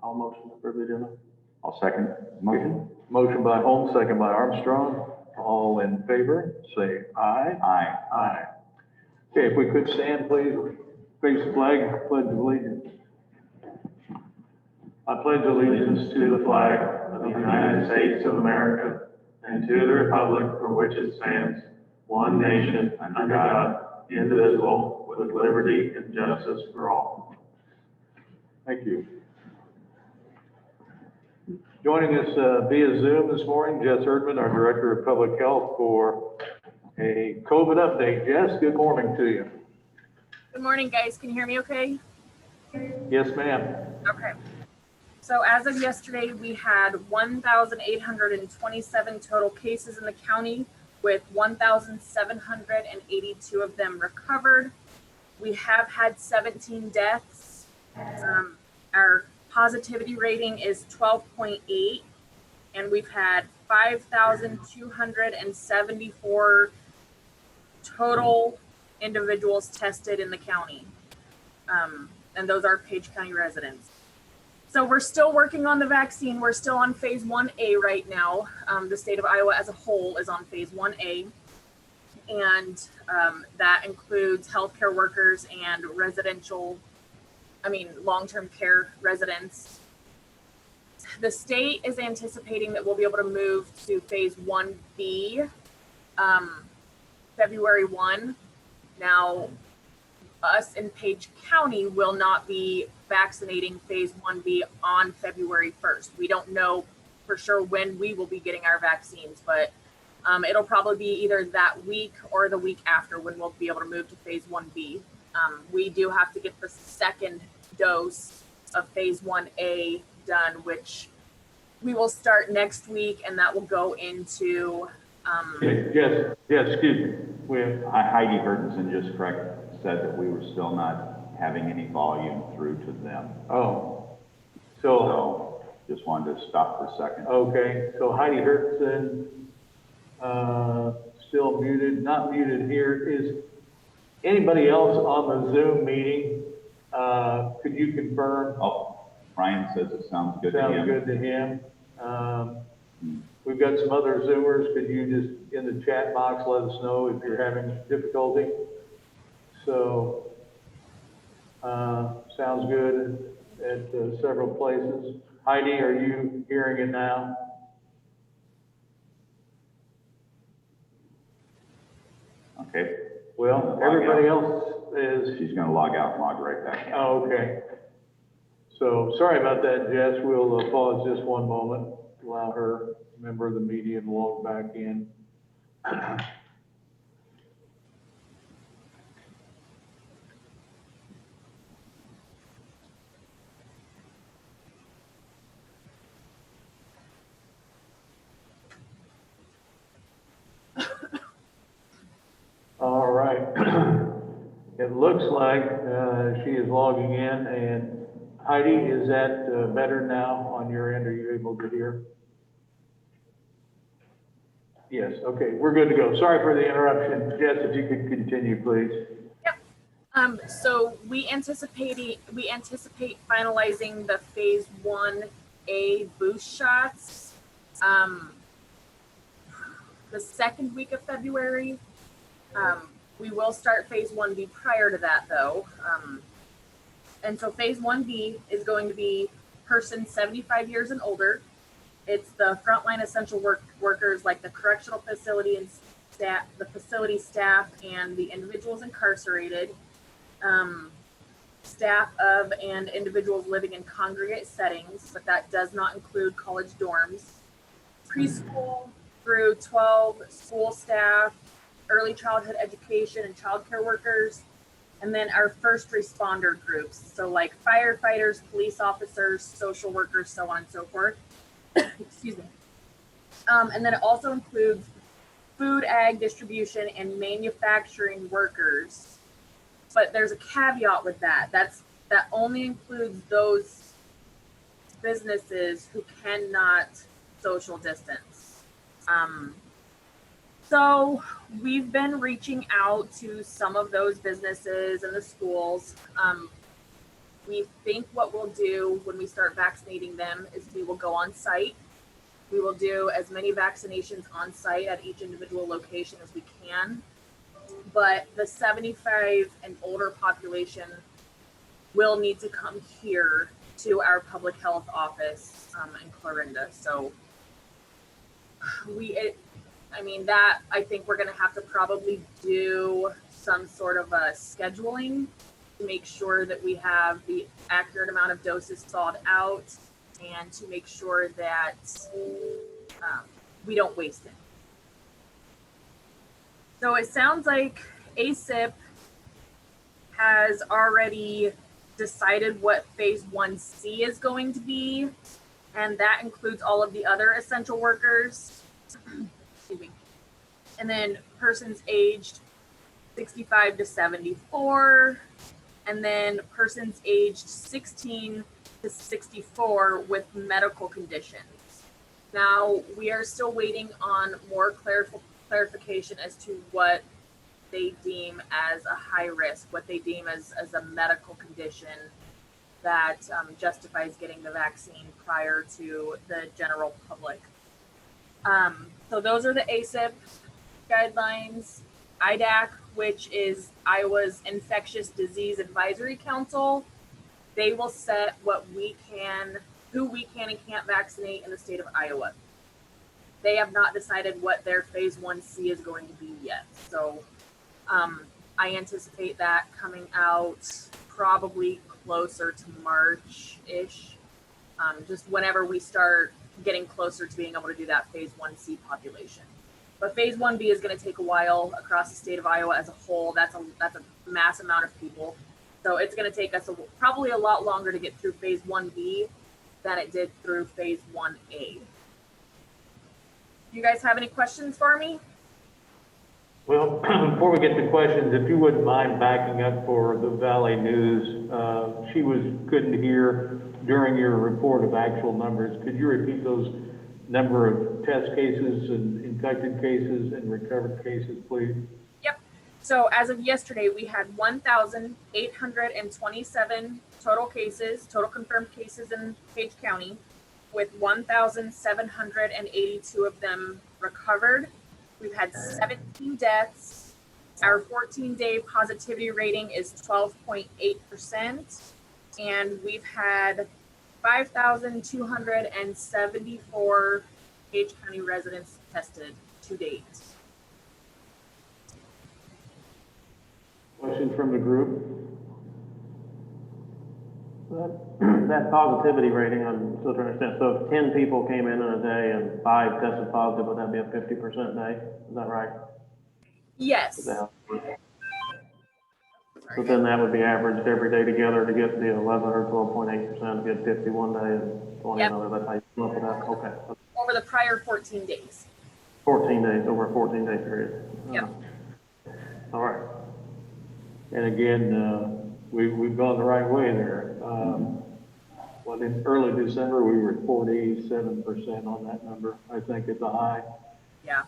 I'll motion to approve the agenda. I'll second the motion. Motion by Holmes, second by Armstrong. All in favor, say aye. Aye. Aye. Okay, if we could stand, please, face the flag, pledge allegiance. I pledge allegiance to the flag of the United States of America and to the republic for which it stands, one nation, under God, indivisible, with liberty and justice for all. Thank you. Joining us via Zoom this morning, Jess Erdman, our Director of Public Health, for a COVID update. Jess, good morning to you. Good morning, guys. Can you hear me okay? Yes, ma'am. Okay. So as of yesterday, we had 1,827 total cases in the county, with 1,782 of them recovered. We have had 17 deaths. Our positivity rating is 12.8, and we've had 5,274 total individuals tested in the county. And those are Page County residents. So we're still working on the vaccine. We're still on phase 1A right now. The state of Iowa as a whole is on phase 1A. And that includes healthcare workers and long-term care residents. The state is anticipating that we'll be able to move to phase 1B February 1. Now, us in Page County will not be vaccinating phase 1B on February 1st. We don't know for sure when we will be getting our vaccines, but it'll probably be either that week or the week after when we'll be able to move to phase 1B. We do have to get the second dose of phase 1A done, which we will start next week, and that will go into Yes, excuse me. Heidi Burtonson just said that we were still not having any volume through to them. Oh, So just wanted to stop for a second. okay, so Heidi Hertzen, still muted, not muted here. Is anybody else on the Zoom meeting? Could you confirm? Oh, Brian says it sounds good to him. Sounds good to him. We've got some other Zoomers. Could you just, in the chat box, let us know if you're having difficulty? So, sounds good at several places. Heidi, are you hearing it now? Okay. Well, everybody else is. She's going to log out and log right back in. Oh, okay. So, sorry about that, Jess. We'll pause just one moment, allow her, member of the media, to log back in. All right. It looks like she is logging in. And Heidi, is that better now on your end? Are you able to hear? Yes, okay, we're good to go. Sorry for the interruption. Jess, if you could continue, please. Yep. So we anticipate finalizing the phase 1A boost shots the second week of February. We will start phase 1B prior to that, though. And so phase 1B is going to be persons 75 years and older. It's the frontline essential workers like the correctional facility and staff, the facility staff, and the individuals incarcerated, staff of and individuals living in congregate settings, but that does not include college dorms, preschool through 12 school staff, early childhood education and childcare workers, and then our first responder groups, so like firefighters, police officers, social workers, so on and so forth. Excuse me. And then it also includes food, ag, distribution, and manufacturing workers. But there's a caveat with that. That only includes those businesses who cannot social distance. So we've been reaching out to some of those businesses and the schools. we think what we'll do when we start vaccinating them is we will go on site. We will do as many vaccinations on site at each individual location as we can. But the 75 and older population will need to come here to our public health office in Clarinda. So I think we're going to have to probably do some sort of a scheduling to make sure that we have the accurate amount of doses thawed out and to make sure that we don't waste it. So it sounds like ACIP has already decided what phase 1C is going to be, and that includes all of the other essential workers. Excuse me. And then persons aged 65 to 74, and then persons aged 16 to 64 with medical conditions. Now, we are still waiting on more clarification as to what they deem as a high risk, what they deem as a medical condition that justifies getting the vaccine prior to the general public. So those are the ACIP guidelines. IDAC, which is Iowa's Infectious Disease Advisory Council, they will set who we can and can't vaccinate in the state of Iowa. They have not decided what their phase 1C is going to be yet. So I anticipate that coming out probably closer to March-ish, just whenever we start getting closer to being able to do that phase 1C population. But phase 1B is going to take a while across the state of Iowa as a whole. That's a mass amount of people. So it's going to take us probably a lot longer to get through phase 1B than it did through phase 1A. Do you guys have any questions for me? Well, before we get to questions, if you wouldn't mind backing up for the Valley News, she couldn't hear during your report of actual numbers. Could you repeat those number of test cases and infected cases and recovered cases, please? Yep. So as of yesterday, we had 1,827 total confirmed cases in Page County, with 1,782 of them recovered. We've had 17 deaths. Our 14-day positivity rating is 12.8%, and we've had 5,274 Page County residents tested to date. Questions from the group? That positivity rating, I'm still trying to understand. So if 10 people came in a day and 5 tested positive, would that be a 50% day? Is that right? Yes. So then that would be averaged every day together to get the 11 or 12.8%, get 51 day and 20 Yep. another. That's how you come up with that. Okay. Over the prior 14 days. 14 days, over a 14-day period. Yep. All right. And again, we've gone the right way there. Well, in early December, we were 47% on that number. I think it's a high. Yeah.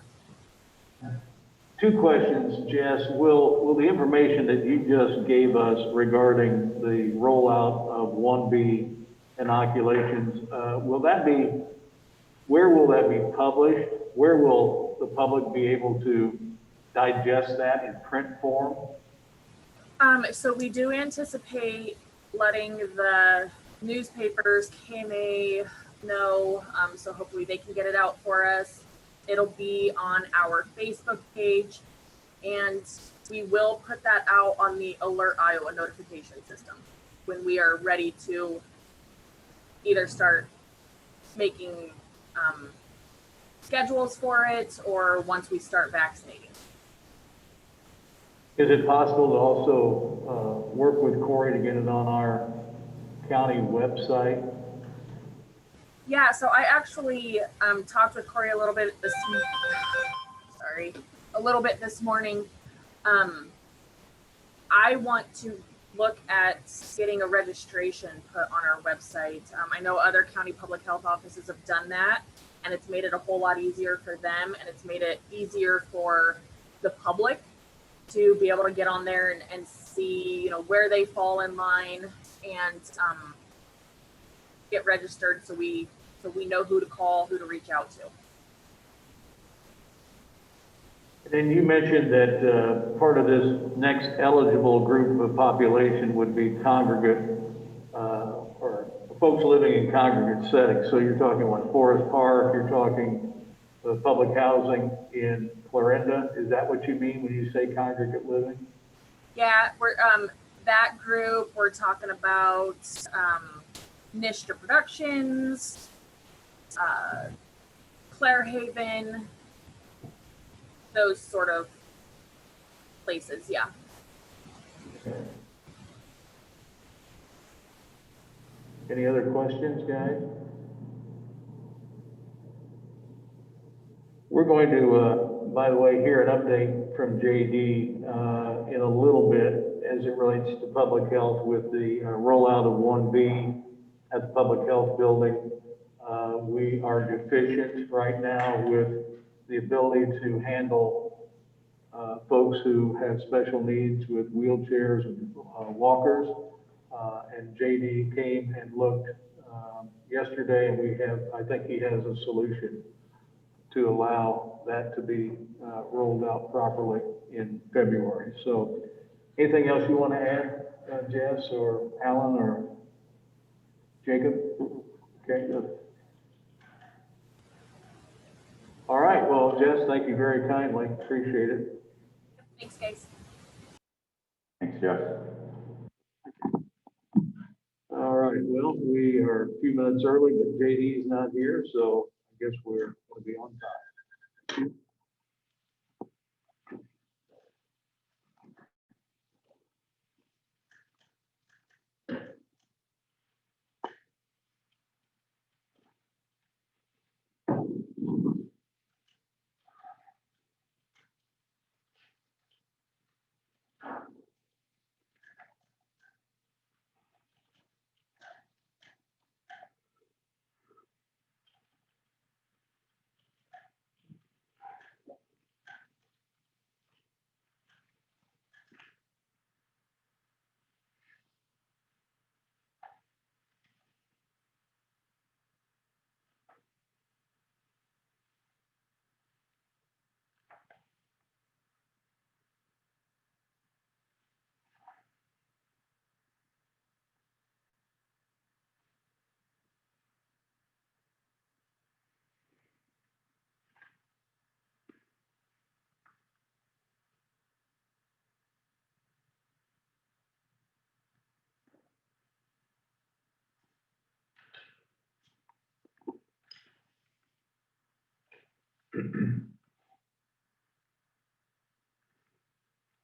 2 questions, Jess. Will the information that you just gave us regarding the rollout of 1B inoculations, where will that be published? Where will the public be able to digest that in print form? So we do anticipate letting the newspapers, KMA, know, so hopefully they can get it out for us. It'll be on our Facebook page, and we will put that out on the Alert Iowa notification system when we are ready to either start making schedules for it or once we start vaccinating. Is it possible to also work with Corey to get it on our county website? Yeah, so I actually talked with Corey a little bit this morning. I want to look at getting a registration put on our website. I know other county public health offices have done that, and it's made it a whole lot easier for them, and it's made it easier for the public to be able to get on there and see, where they fall in line. and get registered so we know who to call, who to reach out to. And then you mentioned that part of this next eligible group of population would be congregate, or folks living in congregate settings. So you're talking what, Forest Park, you're talking public housing in Clarinda. Is that what you mean when you say congregate living? Yeah, we're that group. We're talking about Nishta Productions, Clare Haven, those sort of places. Yeah. Any other questions, guys? We're going to, by the way, hear an update from JD in a little bit as it relates to public health with the rollout of 1B at the public health building. We are deficient right now with the ability to handle folks who have special needs with wheelchairs and walkers. And JD came and looked yesterday, and I think he has a solution to allow that to be rolled out properly in February. So anything else you want to add, Jess or Alan or Jacob? Okay, good. All right, well, Jess, thank you very kindly, appreciate it. Thanks, guys. Thanks, Jeff. All right, well, we are a few minutes early, but JD is not here, so I guess we're going to be on time.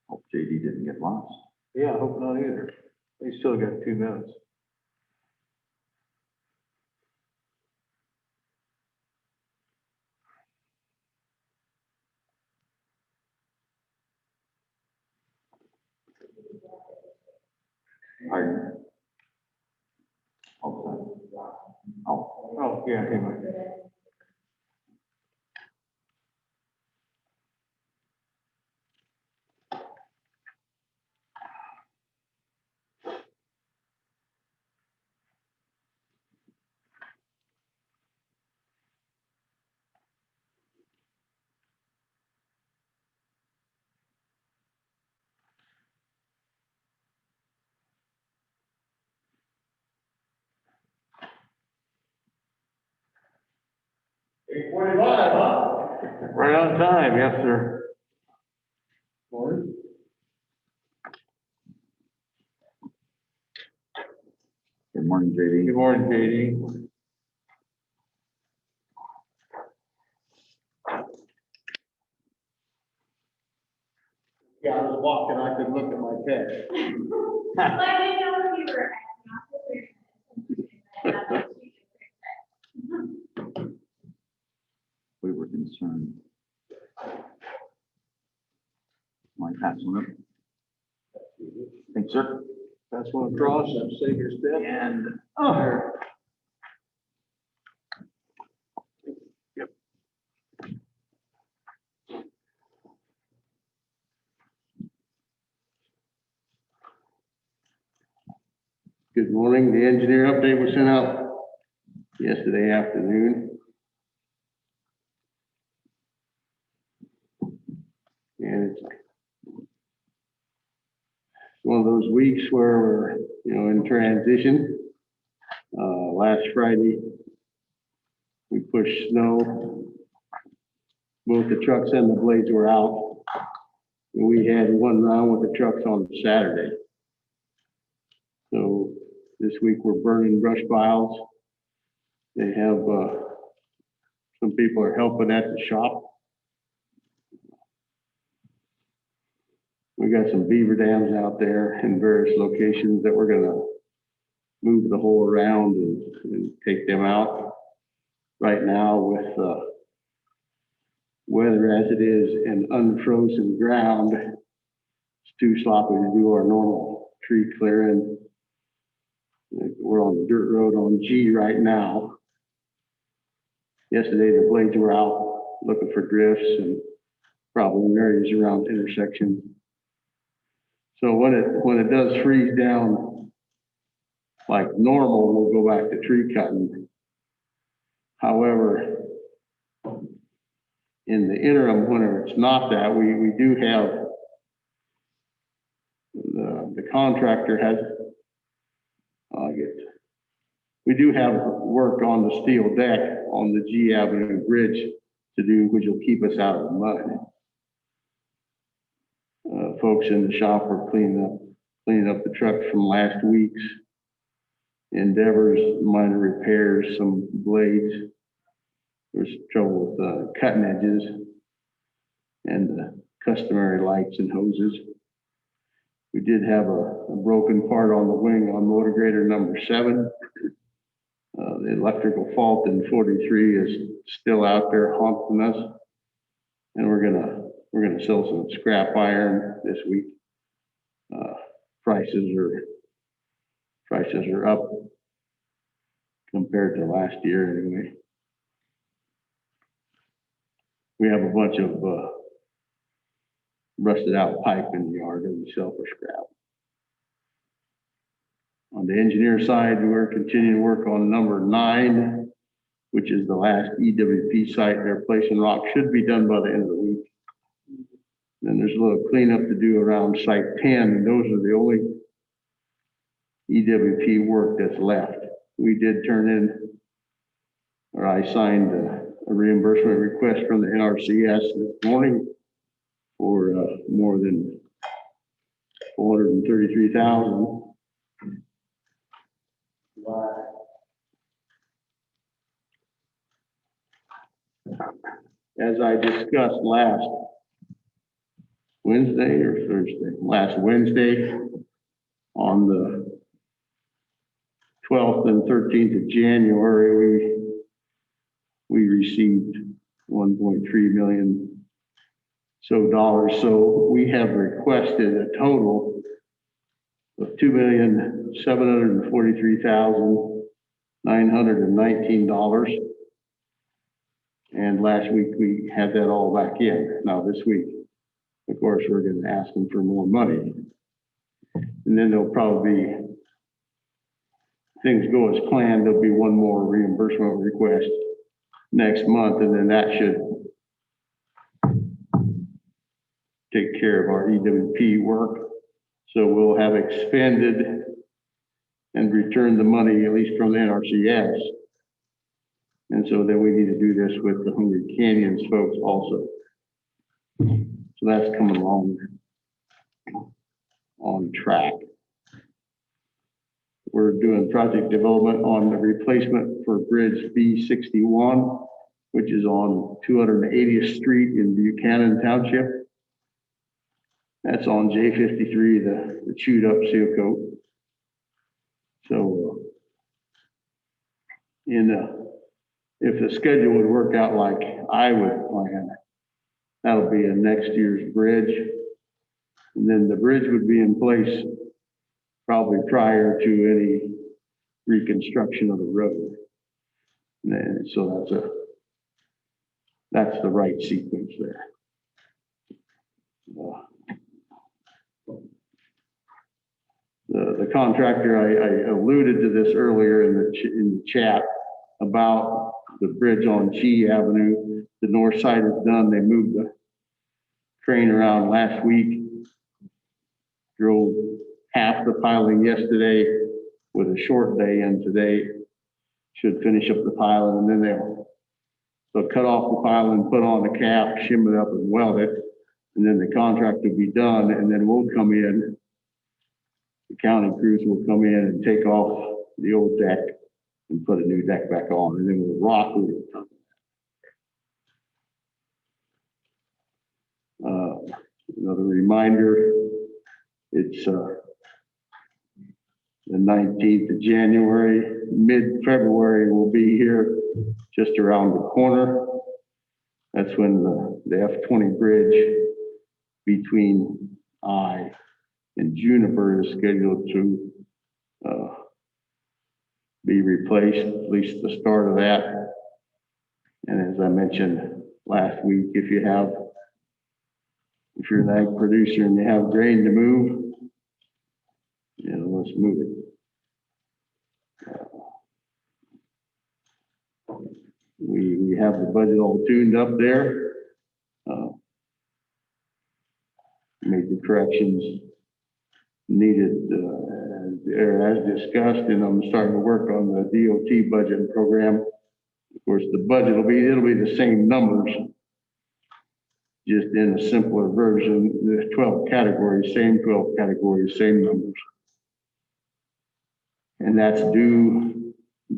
Hope JD didn't get lost. Yeah, I hope not either. We still got 2 minutes. Pardon? Oh, Oh, yeah, anyway. Right on time, yes, sir. good morning, JD. Good morning, JD. Yeah, I was walking, I could look at my cat. But I didn't know if you were acting off the We were concerned. Might pass one up. Thanks, sir. That's one across, and save your step. And Yep. Good morning. The engineer update was sent out yesterday afternoon. And it's one of those weeks where we're, in transition. Last Friday, we pushed snow. Both the trucks and the blades were out. And we had one round with the trucks on Saturday. So this week we're burning brush piles. They have, some people are helping at the shop. We got some beaver dams out there in various locations that we're gonna move the hole around and take them out. Right now with, weather as it is and unfrozen ground, it's too sloppy to do our normal tree clearing. We're on the dirt road on G right now. Yesterday, the blades were out looking for drifts and probably areas around the intersection. So when it does freeze down like normal, we'll go back to tree cutting. However, in the interim, whenever it's not that, we do have the contractor has, we do have work on the steel deck on the G Avenue Bridge to do, which will keep us out of the mud. Folks in the shop are cleaning up the trucks from last week's endeavors, minor repairs, some blades. There's trouble with cutting edges and the customary lights and hoses. We did have a broken part on the wing on motor grader number 7. The electrical fault in 43 is still out there haunting us. And we're gonna sell some scrap iron this week. Prices are up compared to last year anyway. We have a bunch of rusted out pipe in the yard that we sell for scrap. On the engineer side, we're continuing to work on number 9, which is the last EWP site. They're placing rock, should be done by the end of the week. Then there's a little cleanup to do around site 10, and those are the only EWP work that's left. We did turn in, or I signed a reimbursement request from the NRCS this morning for more than $433,000. As I discussed last Wednesday or Thursday, last Wednesday, on the 12th and 13th of January, we received 1.3 million dollars. So we have requested a total of $2,743,919. And last week we had that all back in. Now this week, of course, we're going to ask them for more money. And then there'll probably be, things go as planned, there'll be one more reimbursement request next month, and then that should take care of our EWP work. So we'll have expended and returned the money, at least from the NRCS. And so then we need to do this with the Hungry Canyons folks also. So that's coming along on track. We're doing project development on the replacement for Bridge B61, which is on 280th Street in Buchanan Township. That's on J53, the chewed up seal coat. So, if the schedule would work out like I would plan, that'll be a next year's bridge. And then the bridge would be in place probably prior to any reconstruction of the road. And then, so that's the right sequence there. The contractor, I alluded to this earlier in the chat about the bridge on G Avenue. The north side is done. They moved the train around last week. Drove half the piling yesterday with a short day, and today should finish up the piling, and then they'll cut off the piling, put on the cap, shim it up and weld it, and then the contract will be done, and then we'll come in. The county crews will come in and take off the old deck and put a new deck back on, and then we'll rock over the top. Another reminder, it's the 19th of January, mid-February, we'll be here just around the corner. That's when the F-20 bridge between I and Juniper is scheduled to be replaced, at least the start of that. And as I mentioned last week, if you're an ag producer and you have grain to move, let's move it. We have the budget all tuned up there. Made the corrections needed as discussed, and I'm starting to work on the DOT budget program. Of course, the budget it'll be the same numbers, just in a simpler version. There's 12 categories, same 12 categories, same numbers. And that's due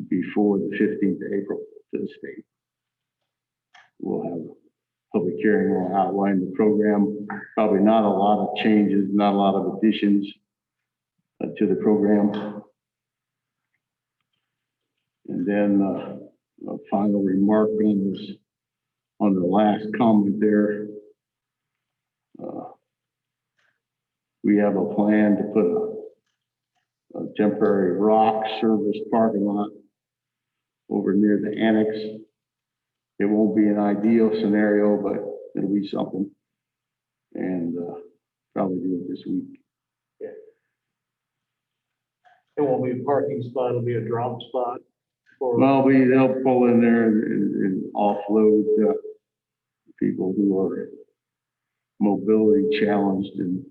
before the 15th of April to the state. We'll have a public hearing, we'll outline the program. Probably not a lot of changes, not a lot of additions to the program. And then a final remark on this, on the last comment there. We have a plan to put a temporary rock service parking lot over near the annex. It won't be an ideal scenario, but it'll be something. And probably do it this week. It won't be a parking spot, it'll be a drop spot for. Well, they'll pull in there and offload people who are mobility challenged and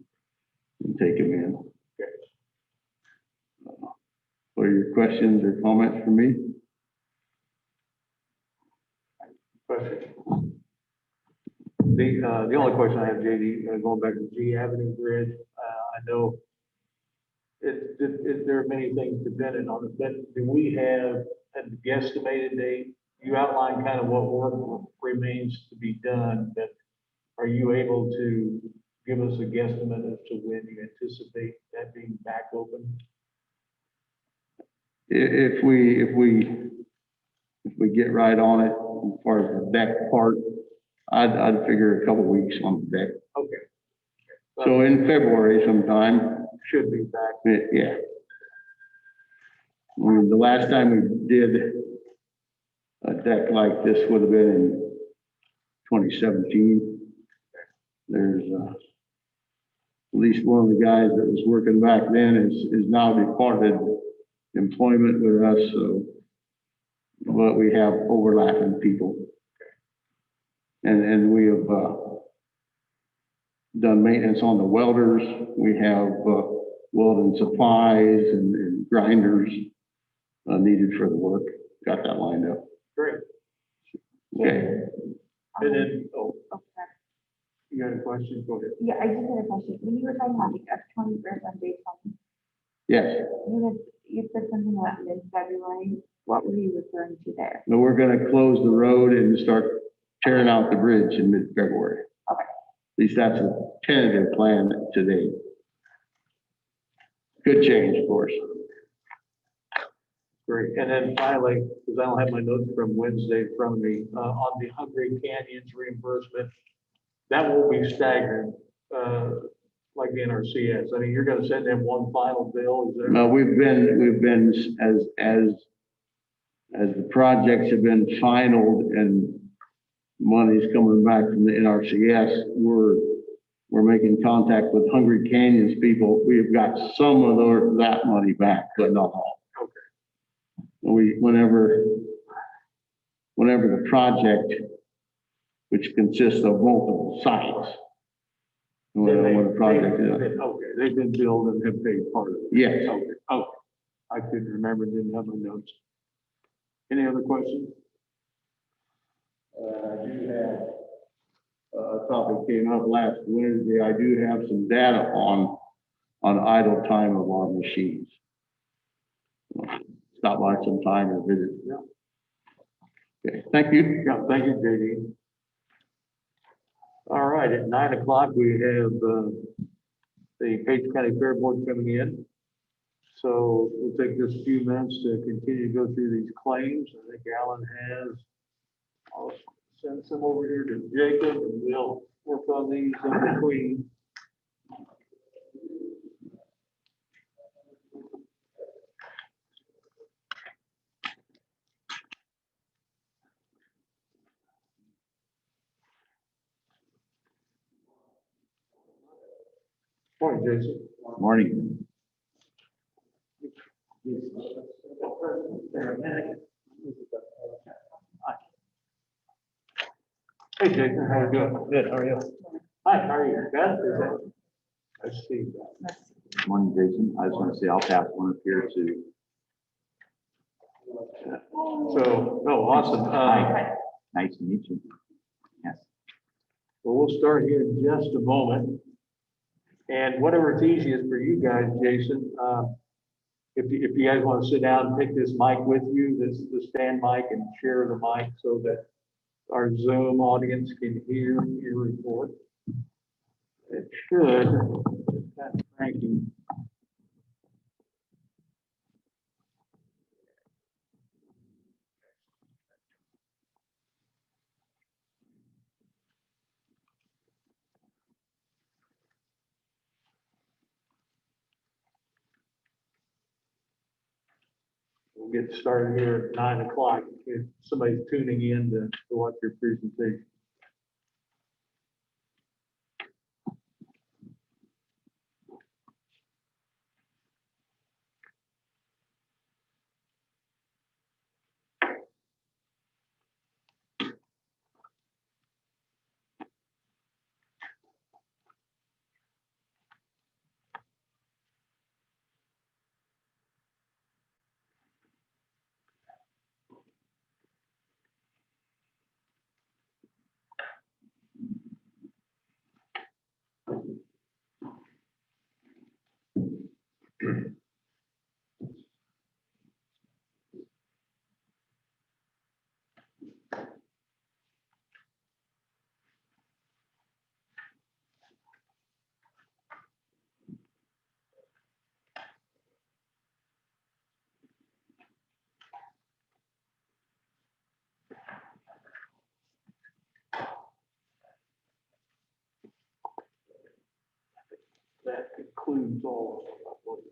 take them in. What are your questions or comments for me? Question. The only question I have, JD, going back to G Avenue Bridge, I know there are many things dependent on it, but do we have a guesstimated date? You outlined kind of what work remains to be done, but are you able to give us a guesstimate as to when you anticipate that being back open? If we get right on it, as far as the deck part, I'd figure a couple weeks on the deck. Okay. So in February sometime. Should be back. Yeah. I mean, the last time we did a deck like this would have been in 2017. There's at least one of the guys that was working back then is now departed employment with us, so but we have overlapping people. And we have done maintenance on the welders. We have welding supplies and grinders needed for the work. Got that lined up. Great. Okay. And then, Okay. you got a question? Go ahead. Yeah, I just had a question. When you were talking about the F-20 bridge on day 20, Yes. you said something about mid-February. What were you referring to there? But we're gonna close the road and start tearing out the bridge in mid-February. Okay. At least that's a tentative plan today. Could change, of course. Great. And then finally, because I don't have my notes from Wednesday from me, on the Hungry Canyons reimbursement, that will be staggered, like the NRCS. I mean, you're gonna send them one final bill, is there? No, we've been, as the projects have been finalized and money's coming back from the NRCS, we're we're making contact with Hungry Canyons people. We've got some of that money back, but not all. Okay. Whenever the project, which consists of multiple sites, when the project is, Okay, they've been billed and have paid part of it. yes. Okay, okay. I couldn't remember, didn't have my notes. Any other questions? I do have, a topic came up last Wednesday. I do have some data on idle time of our machines. Stop by sometime or visit. Okay, thank you. Yeah, thank you, JD. All right, at 9 o'clock, we have, the Page County Fair Board coming in. So we'll take just a few minutes to continue to go through these claims. I think Alan has. I'll send some over here to Jacob and we'll work on these in between. Morning, Jason. Morning. Hey, Jason, how you doing? Good, how are you? Hi, how are you? Beth, is that? I see that. Morning, Jason. I just want to say I'll pass one up here to. So, no, awesome. Hi. Nice to meet you. Yes. Well, we'll start here in just a moment. And whatever's easiest for you guys, Jason, if you guys want to sit down and take this mic with you, the stand mic, and share the mic so that our Zoom audience can hear your report. It should. Thank you. We'll get started here at 9 o'clock. If somebody's tuning in to watch your presentation. That concludes all of it.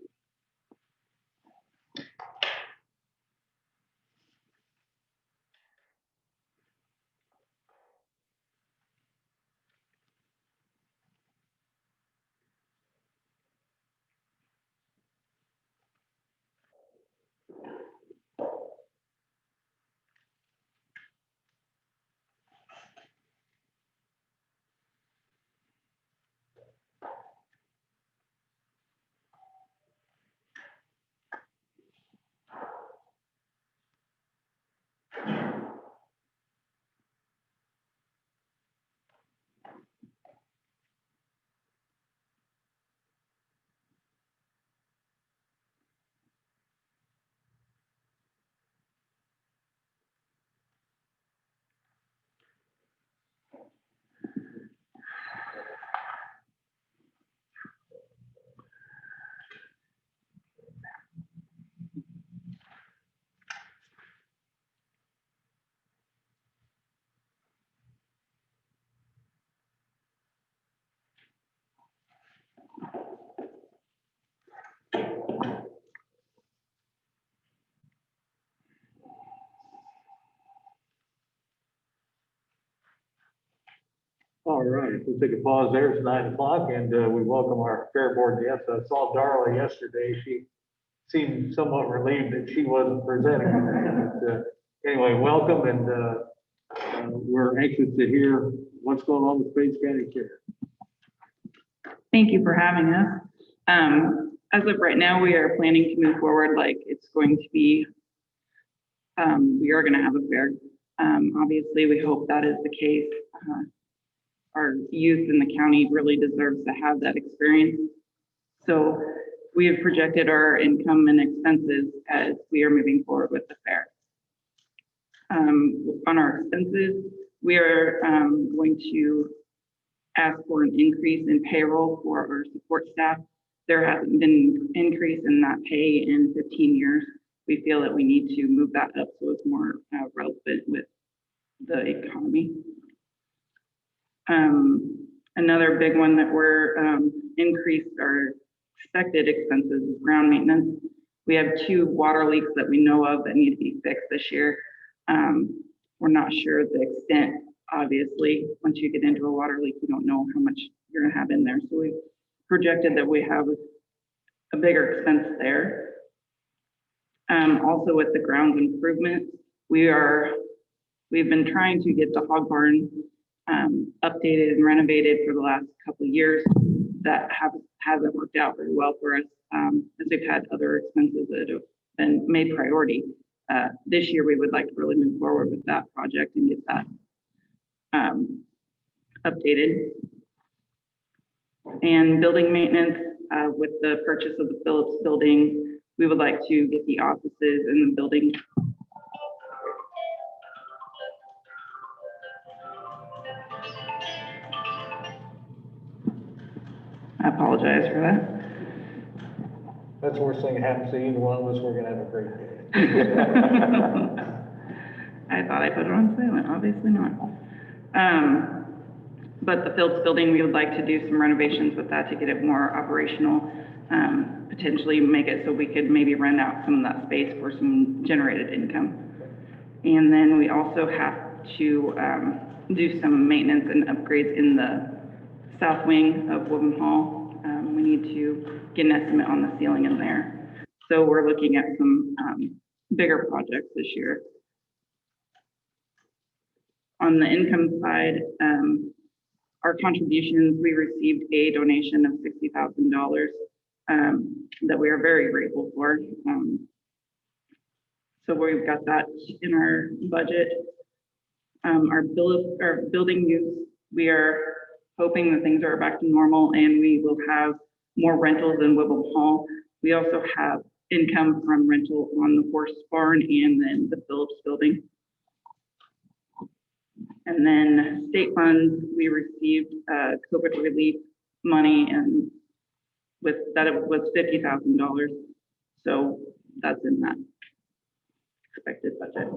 All right, we'll take a pause there. It's 9 o'clock and we welcome our fair board guests. I saw Darla yesterday. She seemed somewhat relieved that she wasn't presenting. But, anyway, welcome and we're anxious to hear what's going on with Page County Care. Thank you for having us. As of right now, we are planning to move forward like it's going to be, we are going to have a fair. Obviously, we hope that is the case. Our youth in the county really deserves to have that experience. So we have projected our income and expenses as we are moving forward with the fair. On our expenses, we are going to ask for an increase in payroll for our support staff. There hasn't been an increase in that pay in 15 years. We feel that we need to move that up so it's more relevant with the economy. Another big one that we're increased our expected expenses is ground maintenance. We have 2 water leaks that we know of that need to be fixed this year. We're not sure the extent, obviously. Once you get into a water leak, you don't know how much you're gonna have in there. So we've projected that we have a bigger expense there. Also with the grounds improvement, we've been trying to get the hog barn updated and renovated for the last couple of years. That hasn't worked out very well for us, as we've had other expenses that have been made priority. This year, we would like to really move forward with that project and get that updated. And building maintenance, with the purchase of the Phillips building, we would like to get the offices in the building. I apologize for that. That's the worst thing that happens to either one of us. We're gonna have a great day. I thought I put it on silent, obviously not. But the Phillips building, we would like to do some renovations with that to get it more operational, potentially make it so we could maybe rent out some of that space for some generated income. And then we also have to do some maintenance and upgrades in the south wing of Woburn Hall. We need to get an estimate on the ceiling in there. So we're looking at some bigger projects this year. On the income side, our contributions, we received a donation of $60,000 that we are very grateful for. So we've got that in our budget. Our building use, we are hoping that things are back to normal and we will have more rentals in Whipple Hall. We also have income from rental on the horse barn and then the Phillips building. And then state funds, we received COVID relief money, and with that it was $50,000. So that's in that expected budget.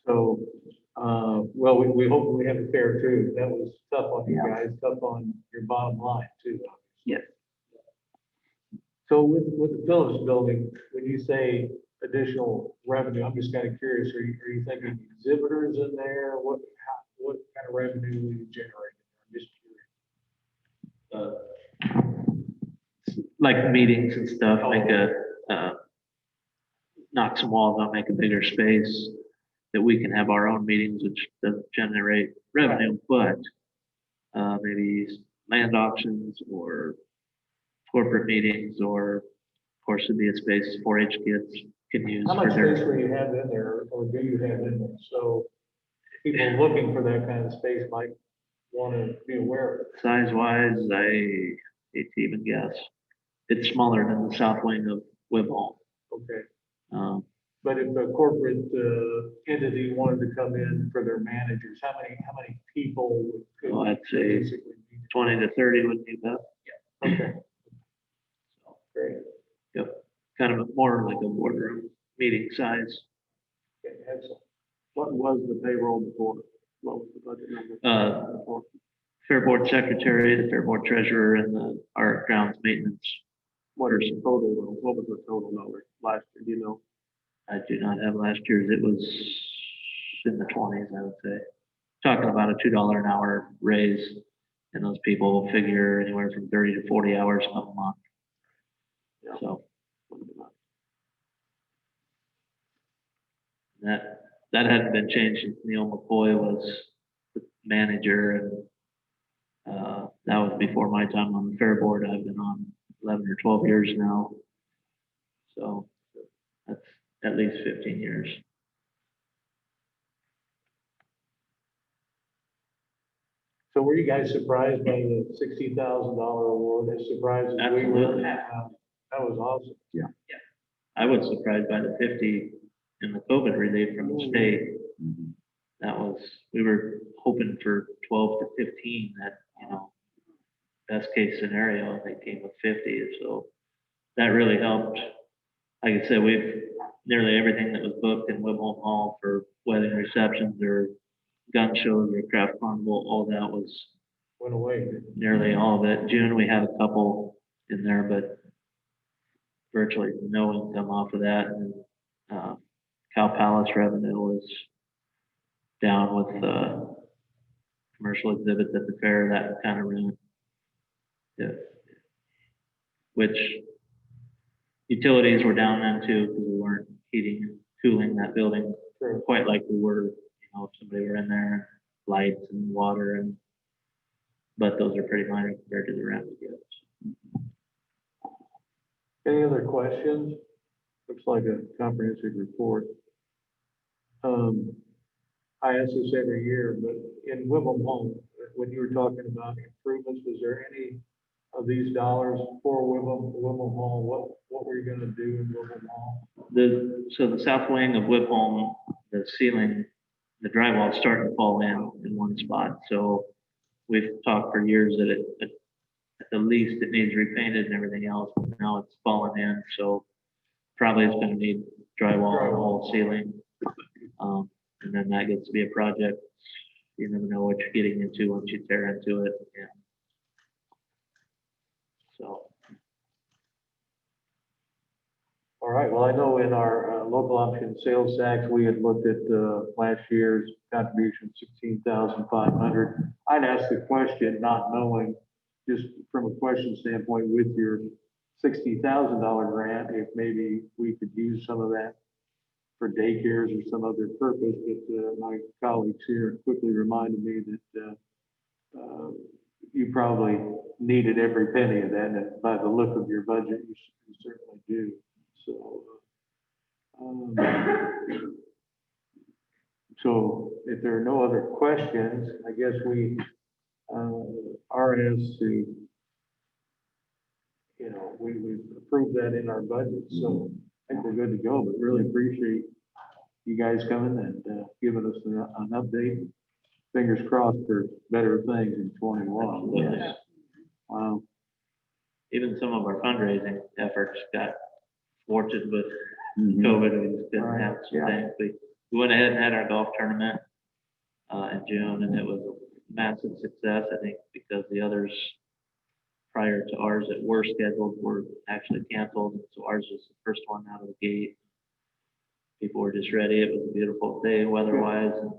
So, well, we hope we have a fair too. That was tough on you guys, tough on your bottom line too. Yes. So with the Phillips building, when you say additional revenue, I'm just kind of curious, are you thinking exhibitors in there? What kind of revenue will you generate? I'm just curious. Like meetings and stuff, make knock some walls out, make a bigger space that we can have our own meetings, which doesn't generate revenue, but maybe land auctions or corporate meetings, or of course it'd be a space 4-H kids can use How for much space their. will you have in there, or do you have in there? So people looking for that kind of space might want to be aware of it. Size wise, I hate to even guess. It's smaller than the south wing of Whipple. Okay. But if a corporate entity wanted to come in for their managers, how many people could? Well, I'd say basically be- 20 to 30 would be about. Okay. Great. Yep, kind of more like a boardroom meeting size. Okay, excellent. What was the payroll before? What was the budget number? Fair board secretary, the fair board treasurer, and our grounds maintenance. What was the total dollar last year, do you know? I do not have last year's. It was in the 20s, I would say. Talking about a $2 an hour raise, and those people figure anywhere from 30 to 40 hours a month. So that hadn't been changed since Neil McCoy was the manager, and that was before my time on the fair board. I've been on 11 or 12 years now, so that's at least 15 years. So were you guys surprised by the $60,000 award? As surprised as we were? Absolutely. That was awesome. I was surprised by the 50 in the COVID relief from the state. That was, we were hoping for 12 to 15, that, best case scenario, and they came with 50. So that really helped. Like I said, we've nearly everything that was booked in Whitmore Hall for wedding receptions or gun shows or craft carnival, all that was Went away. nearly all of it. June, we had a couple in there, but virtually no income off of that. And Cow Palace revenue was down with commercial exhibits at the fair, that kind of rent. Yeah. Which utilities were down then too, because we weren't heating and cooling that building quite like we were, if somebody were in there, lights and water, but those are pretty minor compared to the rent we get. Any other questions? Looks like a comprehensive report. I ask this every year, but in Whitmore Hall, when you were talking about improvements, was there any of these dollars for Whitmore Hall? What were you gonna do in Whitmore Hall? So the south wing of Whiphome, the ceiling, the drywall is starting to fall in one spot. So we've talked for years that at the least it needs repainted and everything else, but now it's fallen in. So probably it's gonna need drywall on the whole ceiling. And then that gets to be a project. You never know what you're getting into once you tear into it. Yeah. So. All right, well, I know in our local option sales tax, we had looked at last year's contribution, 16,500. I'd ask the question, not knowing, just from a question standpoint, with your $60,000 grant, if maybe we could use some of that for daycares or some other purpose, but my colleagues here quickly reminded me that you probably needed every penny of that, and by the look of your budget, you certainly do. So if there are no other questions, I guess we are asked to, we've approved that in our budget, so I think we're good to go, but really appreciate you guys coming and giving us an update. Fingers crossed for better things in 21. Yes. Wow. Even some of our fundraising efforts got thwarted with COVID. We just didn't have some things. We went ahead and had our golf tournament in June, and it was a massive success, I think, because the others prior to ours that were scheduled were actually canceled. So ours was the first one out of the gate. People were just ready. It was a beautiful day weather-wise, and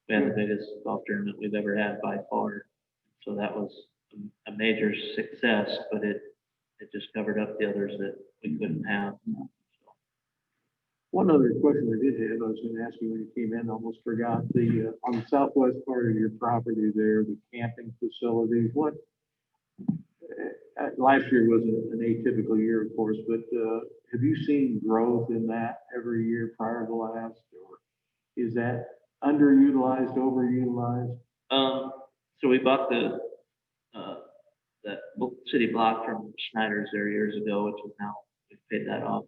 we had the biggest golf tournament we've ever had by far. So that was a major success, but it just covered up the others that we couldn't have. One other question I did have, I was gonna ask you when you came in, almost forgot, on the southwest part of your property there, the camping facilities, last year was an atypical year, of course, but have you seen growth in that every year prior to last, or is that underutilized, overutilized? So we bought that city block from Schneider's there years ago, which is now, we've paid that off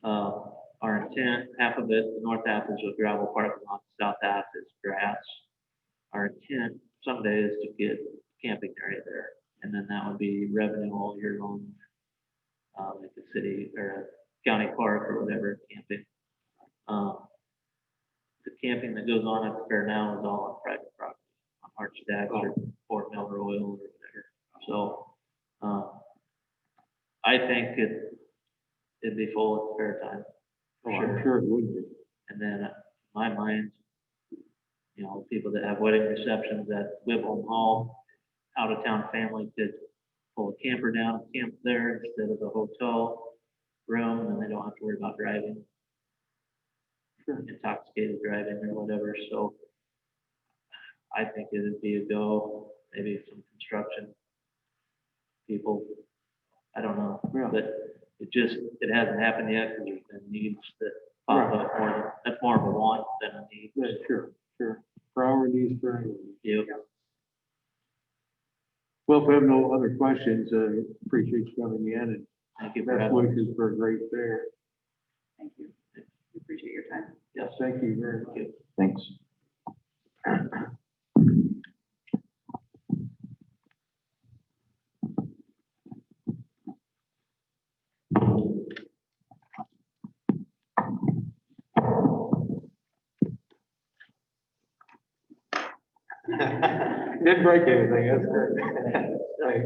now. Our intent, half of it, the north half is a gravel parking lot, the south half is grass. Our intent someday is to get a camping area there, and then that would be revenue all year long, like the city or a county park or whatever, camping. The camping that goes on at the fair now is all on private property, on Arch Stacks or Fort Miller Oil or whatever. So, I think it'd be full at the fair time Oh, I'm sure it would be. And then, in my mind, you know, people that have wedding receptions at Whitham Hall, out of town family could pull a camper down, camp there instead of a hotel room, and then they don't have to worry about driving. Intoxicated driving or whatever, so I think it'd be a go, maybe some construction people, I don't know, Yeah. but it hasn't happened yet, because there's been needs that pop up more than, that's more of a want than a need. Yeah, sure. Priorities for everyone. Yep. Well, if we have no other questions, appreciate you coming in and Thank you for best having me. wishes for a great fair. Thank you. We appreciate your time. Yes, thank you very much. Thanks. Didn't break anything, that's good. Right.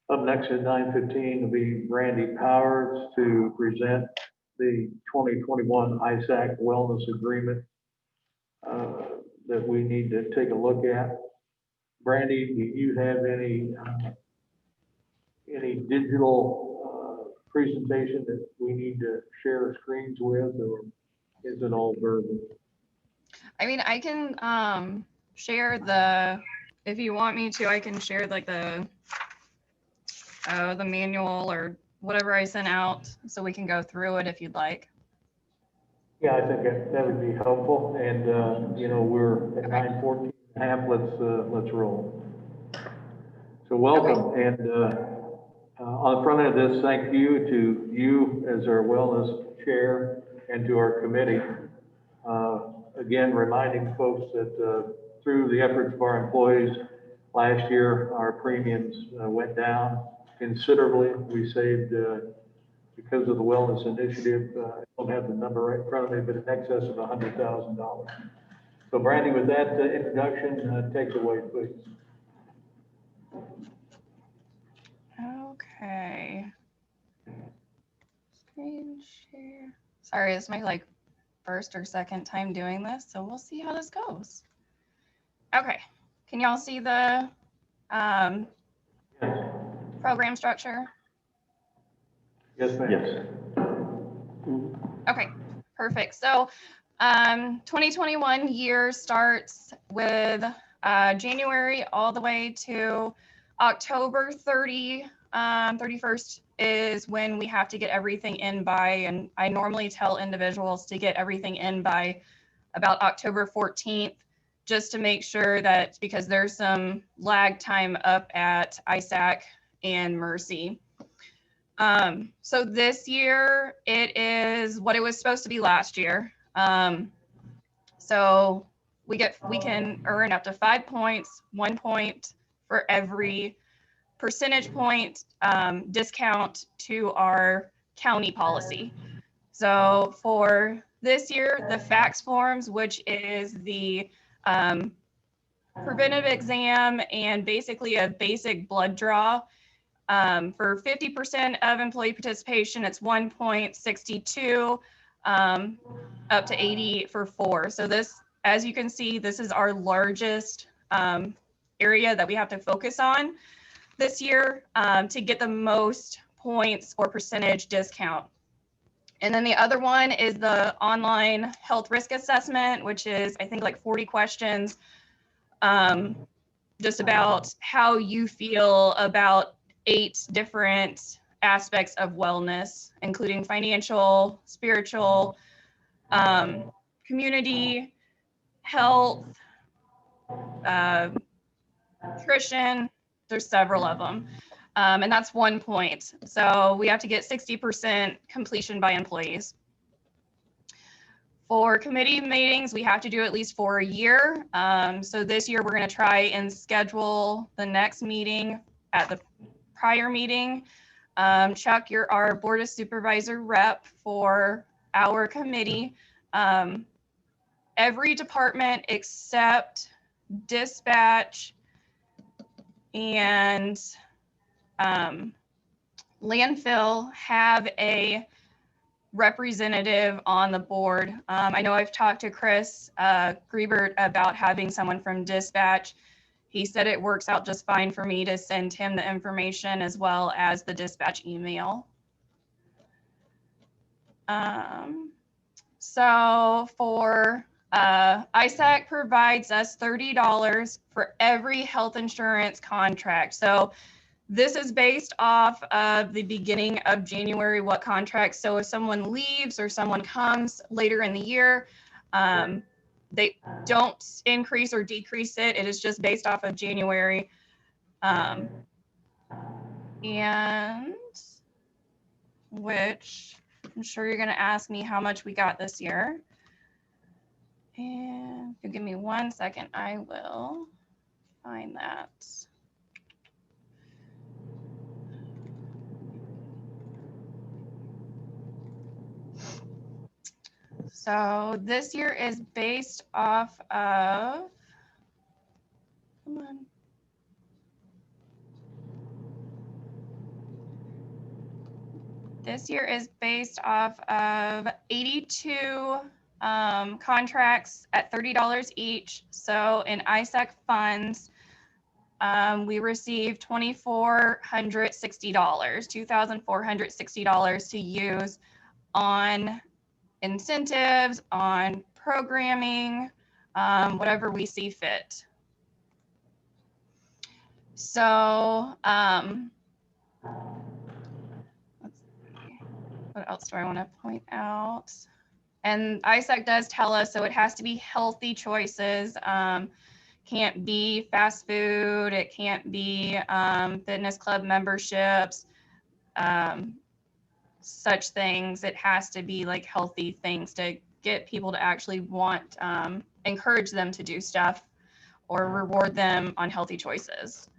Up next at 9:15 will be Brandy Powers to present the 2021 ISAC Wellness Agreement that we need to take a look at. Brandy, do you have any digital presentation that we need to share screens with, or is it all verbal? I mean, I can share if you want me to, I can share like the manual or whatever I sent out so we can go through it if you'd like. Yeah, I think that would be helpful, and, we're at 9:14 and a half, let's roll. So welcome, and, on the front end of this, thank you to you as our wellness chair and to our committee. Again, reminding folks that, through the efforts of our employees, last year, our premiums went down considerably. We saved, because of the wellness initiative, I don't have the number right in front of me, but in excess of $100,000. So Brandy, with that introduction, take it away, please. Okay. Screen share. Sorry, it's my like first or second time doing this, so we'll see how this goes. Okay, can y'all see the program structure? Yes, ma'am. Yes. Okay, perfect. So 2021 year starts with January all the way to October 31st is when we have to get everything in by, and I normally tell individuals to get everything in by about October 14th, just to make sure that, because there's some lag time up at ISAC and Mercy. So this year it is what it was supposed to be last year. So we can earn up to 5 points, 1 point for every percentage point discount to our county policy. So for this year, the FACS forms, which is the preventive exam and basically a basic blood draw, for 50% of employee participation, it's 1.62, up to 80 for 4. So this, as you can see, this is our largest area that we have to focus on this year to get the most points or percentage discount. And then the other one is the online health risk assessment, which is, I think, like 40 questions, just about how you feel about 8 different aspects of wellness, including financial, spiritual, community, health, nutrition. There's several of them. And that's 1 point. So we have to get 60% completion by employees. For committee meetings, we have to do at least for a year. So this year, we're going to try and schedule the next meeting at the prior meeting. Chuck, you're our Board of Supervisor rep for our committee. Every department except dispatch and landfill have a representative on the board. I know I've talked to Chris Griebert about having someone from dispatch. He said it works out just fine for me to send him the information as well as the dispatch email. So for ISAC provides us $30 for every health insurance contract. So this is based off of the beginning of January, what contracts. So if someone leaves or someone comes later in the year, they don't increase or decrease it. It is just based off of January. And which I'm sure you're going to ask me how much we got this year. And if you give me 1 second, I will find that. So this year is based off of, come on. This year is based off of 82 contracts at $30 each. So in ISAC funds, we received $2,460 to use on incentives, on programming, whatever we see fit. So let's see, what else do I want to point out? And ISAC does tell us, so it has to be healthy choices. Can't be fast food. It can't be fitness club memberships, such things. It has to be like healthy things to get people to actually want, encourage them to do stuff or reward them on healthy choices.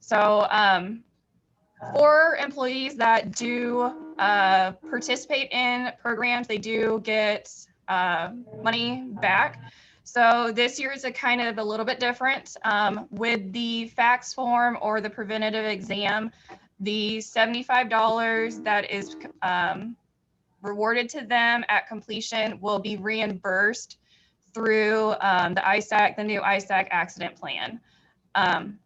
So for employees that do participate in programs, they do get money back. So this year is a kind of a little bit different. With the fax form or the preventative exam, the $75 that is rewarded to them at completion will be reimbursed through the new ISAC accident plan. And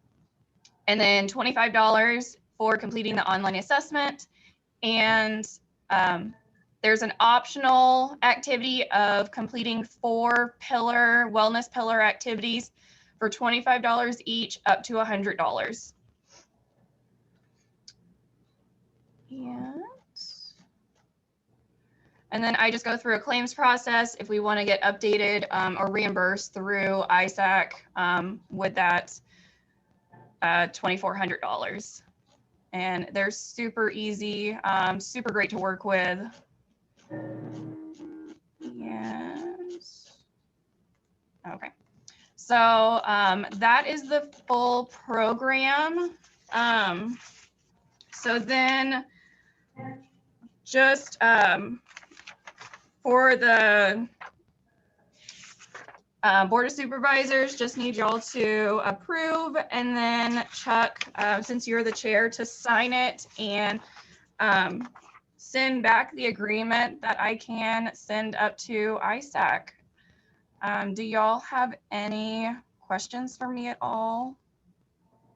then $25 for completing the online assessment. And there's an optional activity of completing 4 wellness pillar activities for $25 each, up to $100. And then I just go through a claims process if we want to get updated or reimbursed through ISAC with that $2,400. And they're super easy, super great to work with. Yes. Okay. So that is the full program. So then just for the Board of Supervisors, just need y'all to approve, and then Chuck, since you're the chair, to sign it and send back the agreement that I can send up to ISAC. Do y'all have any questions for me at all?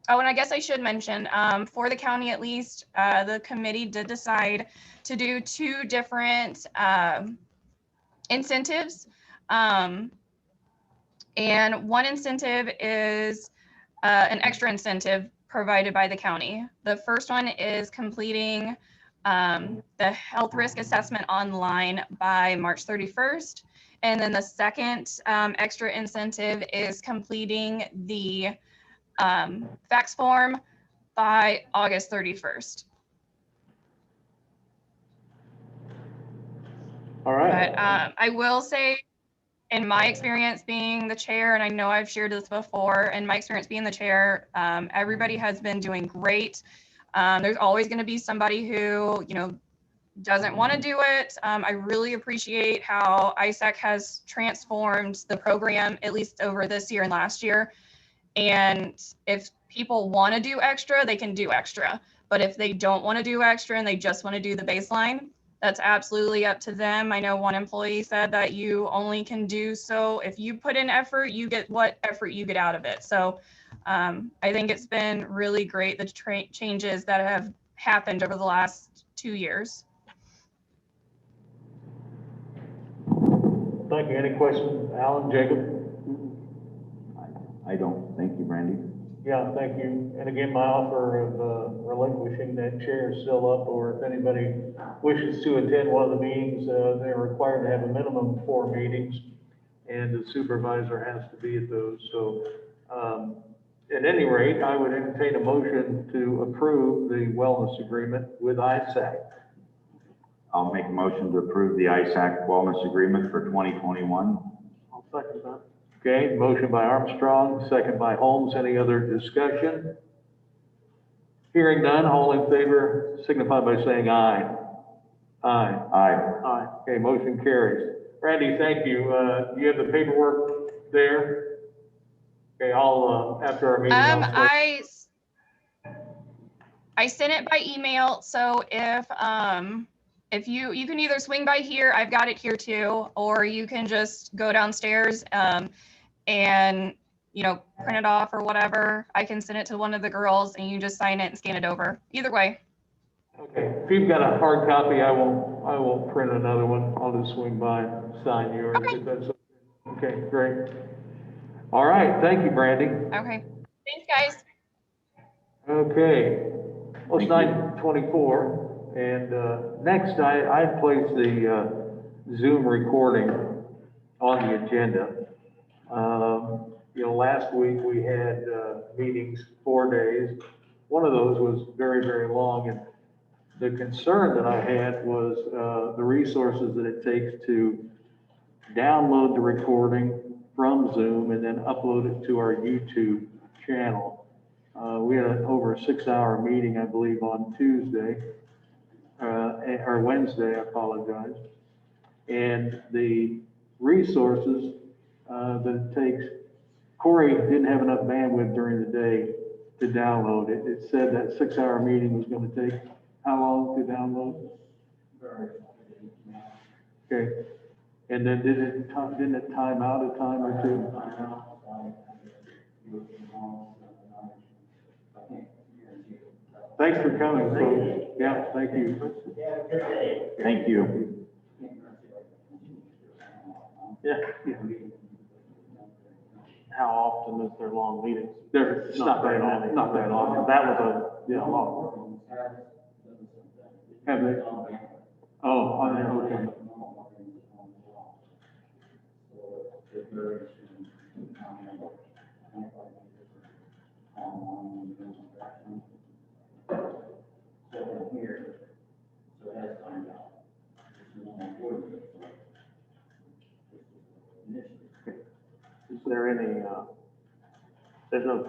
Oh, and I guess I should mention, for the county at least, the committee did decide to do 2 different incentives. And one incentive is an extra incentive provided by the county. The first one is completing the health risk assessment online by March 31st. And then the second extra incentive is completing the fax form by August 31st. All right. But I will say, in my experience being the chair, and I know I've shared this before, in my experience being the chair, everybody has been doing great. There's always going to be somebody who, doesn't want to do it. I really appreciate how ISAC has transformed the program, at least over this year and last year. And if people want to do extra, they can do extra. But if they don't want to do extra and they just want to do the baseline, that's absolutely up to them. I know one employee said that you only can do so if you put in effort, you get what effort you get out of it. So I think it's been really great, the changes that have happened over the last 2 years. Thank you. Any questions? Alan, Jacob? I don't. Thank you, Brandy. Yeah, thank you. And again, my offer of relinquishing that chair is still up, or if anybody wishes to attend one of the meetings, they're required to have a minimum of 4 meetings, and the supervisor has to be at those. So at any rate, I would entertain a motion to approve the wellness agreement with ISAC. I'll make a motion to approve the ISAC wellness agreement for 2021. I'll second that. Okay, motion by Armstrong, second by Holmes. Any other discussion? Hearing none, all in favor signify by saying aye. Aye. Aye. Aye. Okay, motion carries. Randy, thank you. You have the paperwork there? Okay, I'll, after our meeting. I sent it by email, so if you can either swing by here, I've got it here too, or you can just go downstairs and print it off or whatever. I can send it to one of the girls and you just sign it and scan it over. Either way. Okay, if you've got a hard copy, I won't print another one. I'll just swing by and sign yours. Okay. If that's okay, great. All right, thank you, Brandy. Okay, thanks guys. Okay, well, it's 9:24, and next I placed the Zoom recording on the agenda. Last week we had meetings 4 days. One of those was very, very long, and the concern that I had was the resources that it takes to download the recording from Zoom and then upload it to our YouTube channel. We had over a 6-hour meeting, I believe, on Tuesday, or Wednesday, I apologize. And the resources that it takes. Corey didn't have enough bandwidth during the day to download it. It said that 6-hour meeting was gonna take how long to download? Okay, and then didn't it time out a time or two? Thanks for coming, folks. Yeah, thank you. Thank you. Yeah. How often is there long meetings? It's not very long, not that long. That was yeah, long. Have they? Oh, on there, okay. Is there any, there's no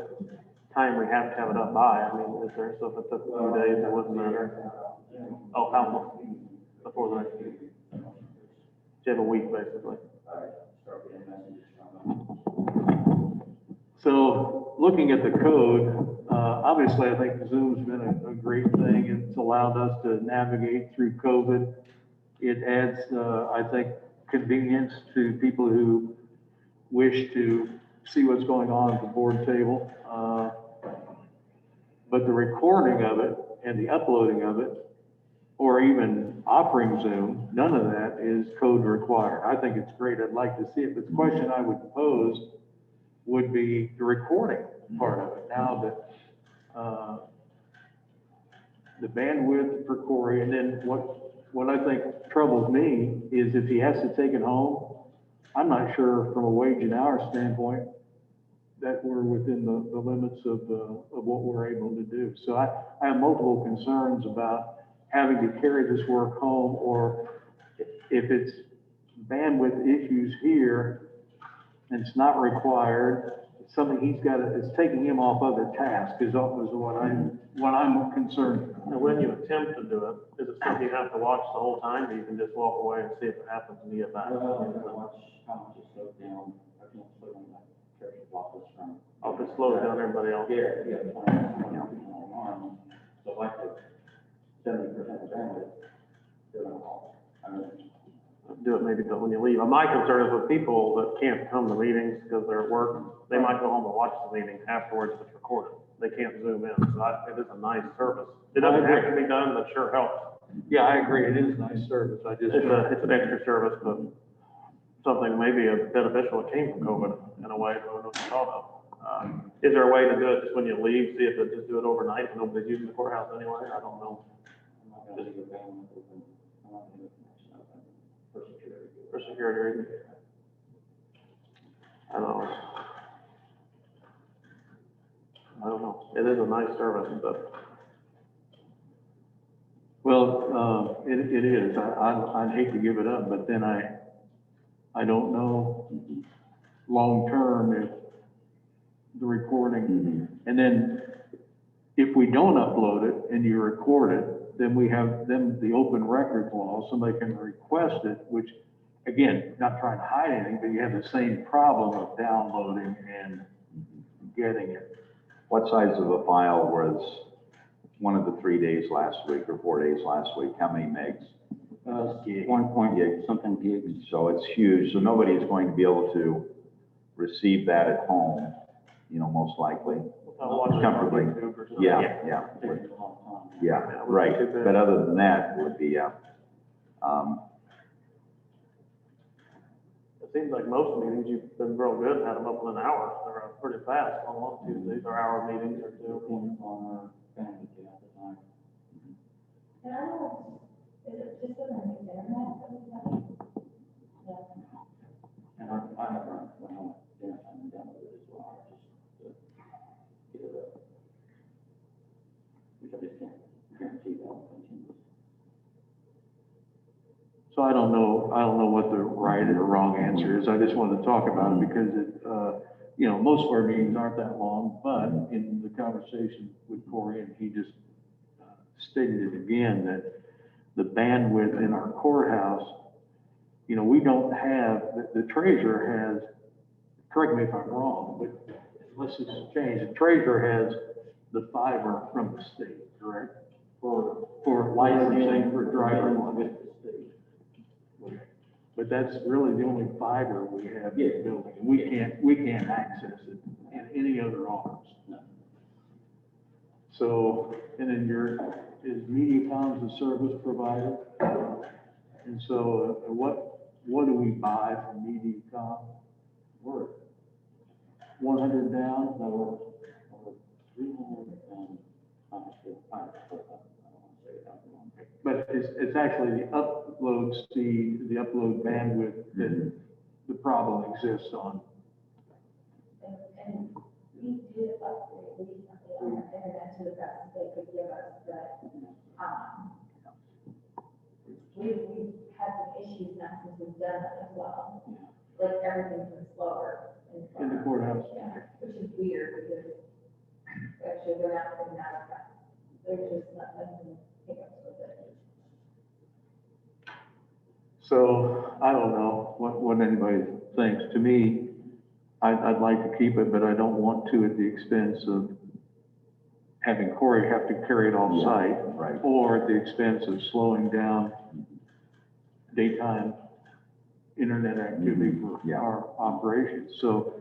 time we have to have it up by, I mean, is there, so if it took a few days, it wouldn't matter? Oh, how long, before the next meeting? You have a week, basically. So looking at the code, obviously, I think Zoom's been a great thing. It's allowed us to navigate through COVID. It adds, I think, convenience to people who wish to see what's going on at the board table. But the recording of it and the uploading of it, or even offering Zoom, none of that is code required. I think it's great. I'd like to see it. But the question I would pose would be the recording part of it. Now that the bandwidth for Corey, and then what I think troubles me is if he has to take it home, I'm not sure from a wage and hour standpoint that we're within the limits of what we're able to do. So I have multiple concerns about having to carry this work home, or if it's bandwidth issues here and it's not required, it's something it's taking him off other tasks is what I'm concerned. And when you attempt to do it, is it something you have to watch the whole time, or you can just walk away and see if it happens and you get back? Oh, if it slows down everybody else. Do it maybe when you leave. My concern is with people that can't come to meetings because they're at work. They might go home and watch the meeting afterwards if it's recorded. They can't Zoom in. So it is a nice service. It doesn't have to be done, but sure helps. Yeah, I agree. It is a nice service. It's an extra service, but something maybe beneficial that came from COVID in a way. I don't know what you thought of. Is there a way to do it just when you leave? See if it just do it overnight and nobody's using the courthouse anyway? I don't know. For security reasons. I don't know. It is a nice service, but. Well, it is. I'd hate to give it up, but then I don't know long-term if the recording, and then if we don't upload it and you record it, then we have the open records law, somebody can request it, which, again, not trying to hide anything, but you have the same problem of downloading and getting it. What size of a file was one of the 3 days last week or 4 days last week? How many megs? 1 gig, something gig. So it's huge. So nobody's going to be able to receive that at home, most likely. Comfortably. Yeah, right. But other than that, it would be, It seems like most meetings, you've been real good, had them up in an hour. They're pretty fast, almost Tuesdays are hour meetings or two. Is it just on the internet? And I have run home dinner time and down with it as well, just to get it up. Which I just can't guarantee that will continue. So I don't know what the right or wrong answer is. I just wanted to talk about it because most of our meetings aren't that long, but in the conversation with Corey, and he just stated it again, that the bandwidth in our courthouse, we don't have, the treasurer has correct me if I'm wrong, but unless it's changed, the treasurer has the fiber from the state, correct? For licensing for driver license. But that's really the only fiber we have in the building. We can't access it in any other office. So, and then is MediaCom's a service provider? And so, what do we buy from MediaCom? We're 100 down, No, 300 and, honestly, I don't want to say that wrong. but it's actually the upload speed, the upload bandwidth that the problem exists on. And we did upgrade recently on our internet to the best they could give us, but, we've had some issues now since we've done that as well. Like everything's been slower. In the courthouse. Yeah, which is weird because actually they're not putting that back. They're just not letting hiccups with it. So I don't know what anybody thinks. To me, I'd like to keep it, but I don't want to at the expense of having Corey have to carry it off site. Right. Or at the expense of slowing down daytime internet activity for Yeah. our operations. So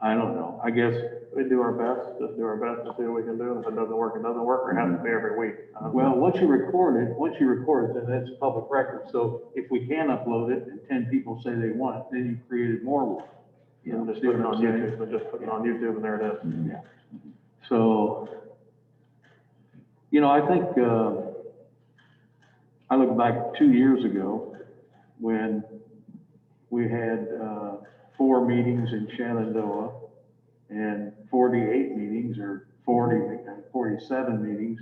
I don't know. I guess, We do our best, just do our best to see what we can do. If it doesn't work, it doesn't work, or it has to be every week. well, once you record it, then that's public record. So if we can upload it and 10 people say they want it, then you've created more work. And just put it on YouTube, and just put it on YouTube, and there it is. Yeah. So, I think, I look back 2 years ago when we had 4 meetings in Shenandoah and 48 meetings or 47 meetings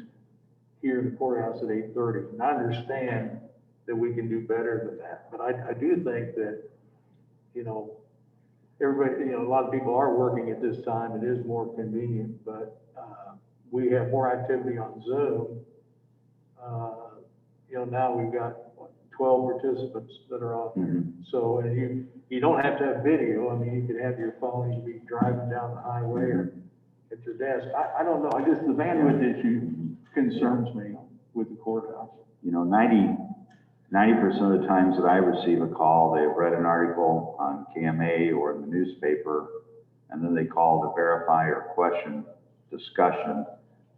here in the courthouse at 8:30. And I understand that we can do better than that, but I do think that, everybody, a lot of people are working at this time. It is more convenient, but we have more activity on Zoom. Now we've got 12 participants that are on there. So, and you don't have to have video. I mean, you could have your phone, you could be driving down the highway or at your desk. I don't know. The bandwidth issue concerns me with the courthouse. 90% of the times that I receive a call, they've read an article on KMA or in the newspaper, and then they call to verify or question discussion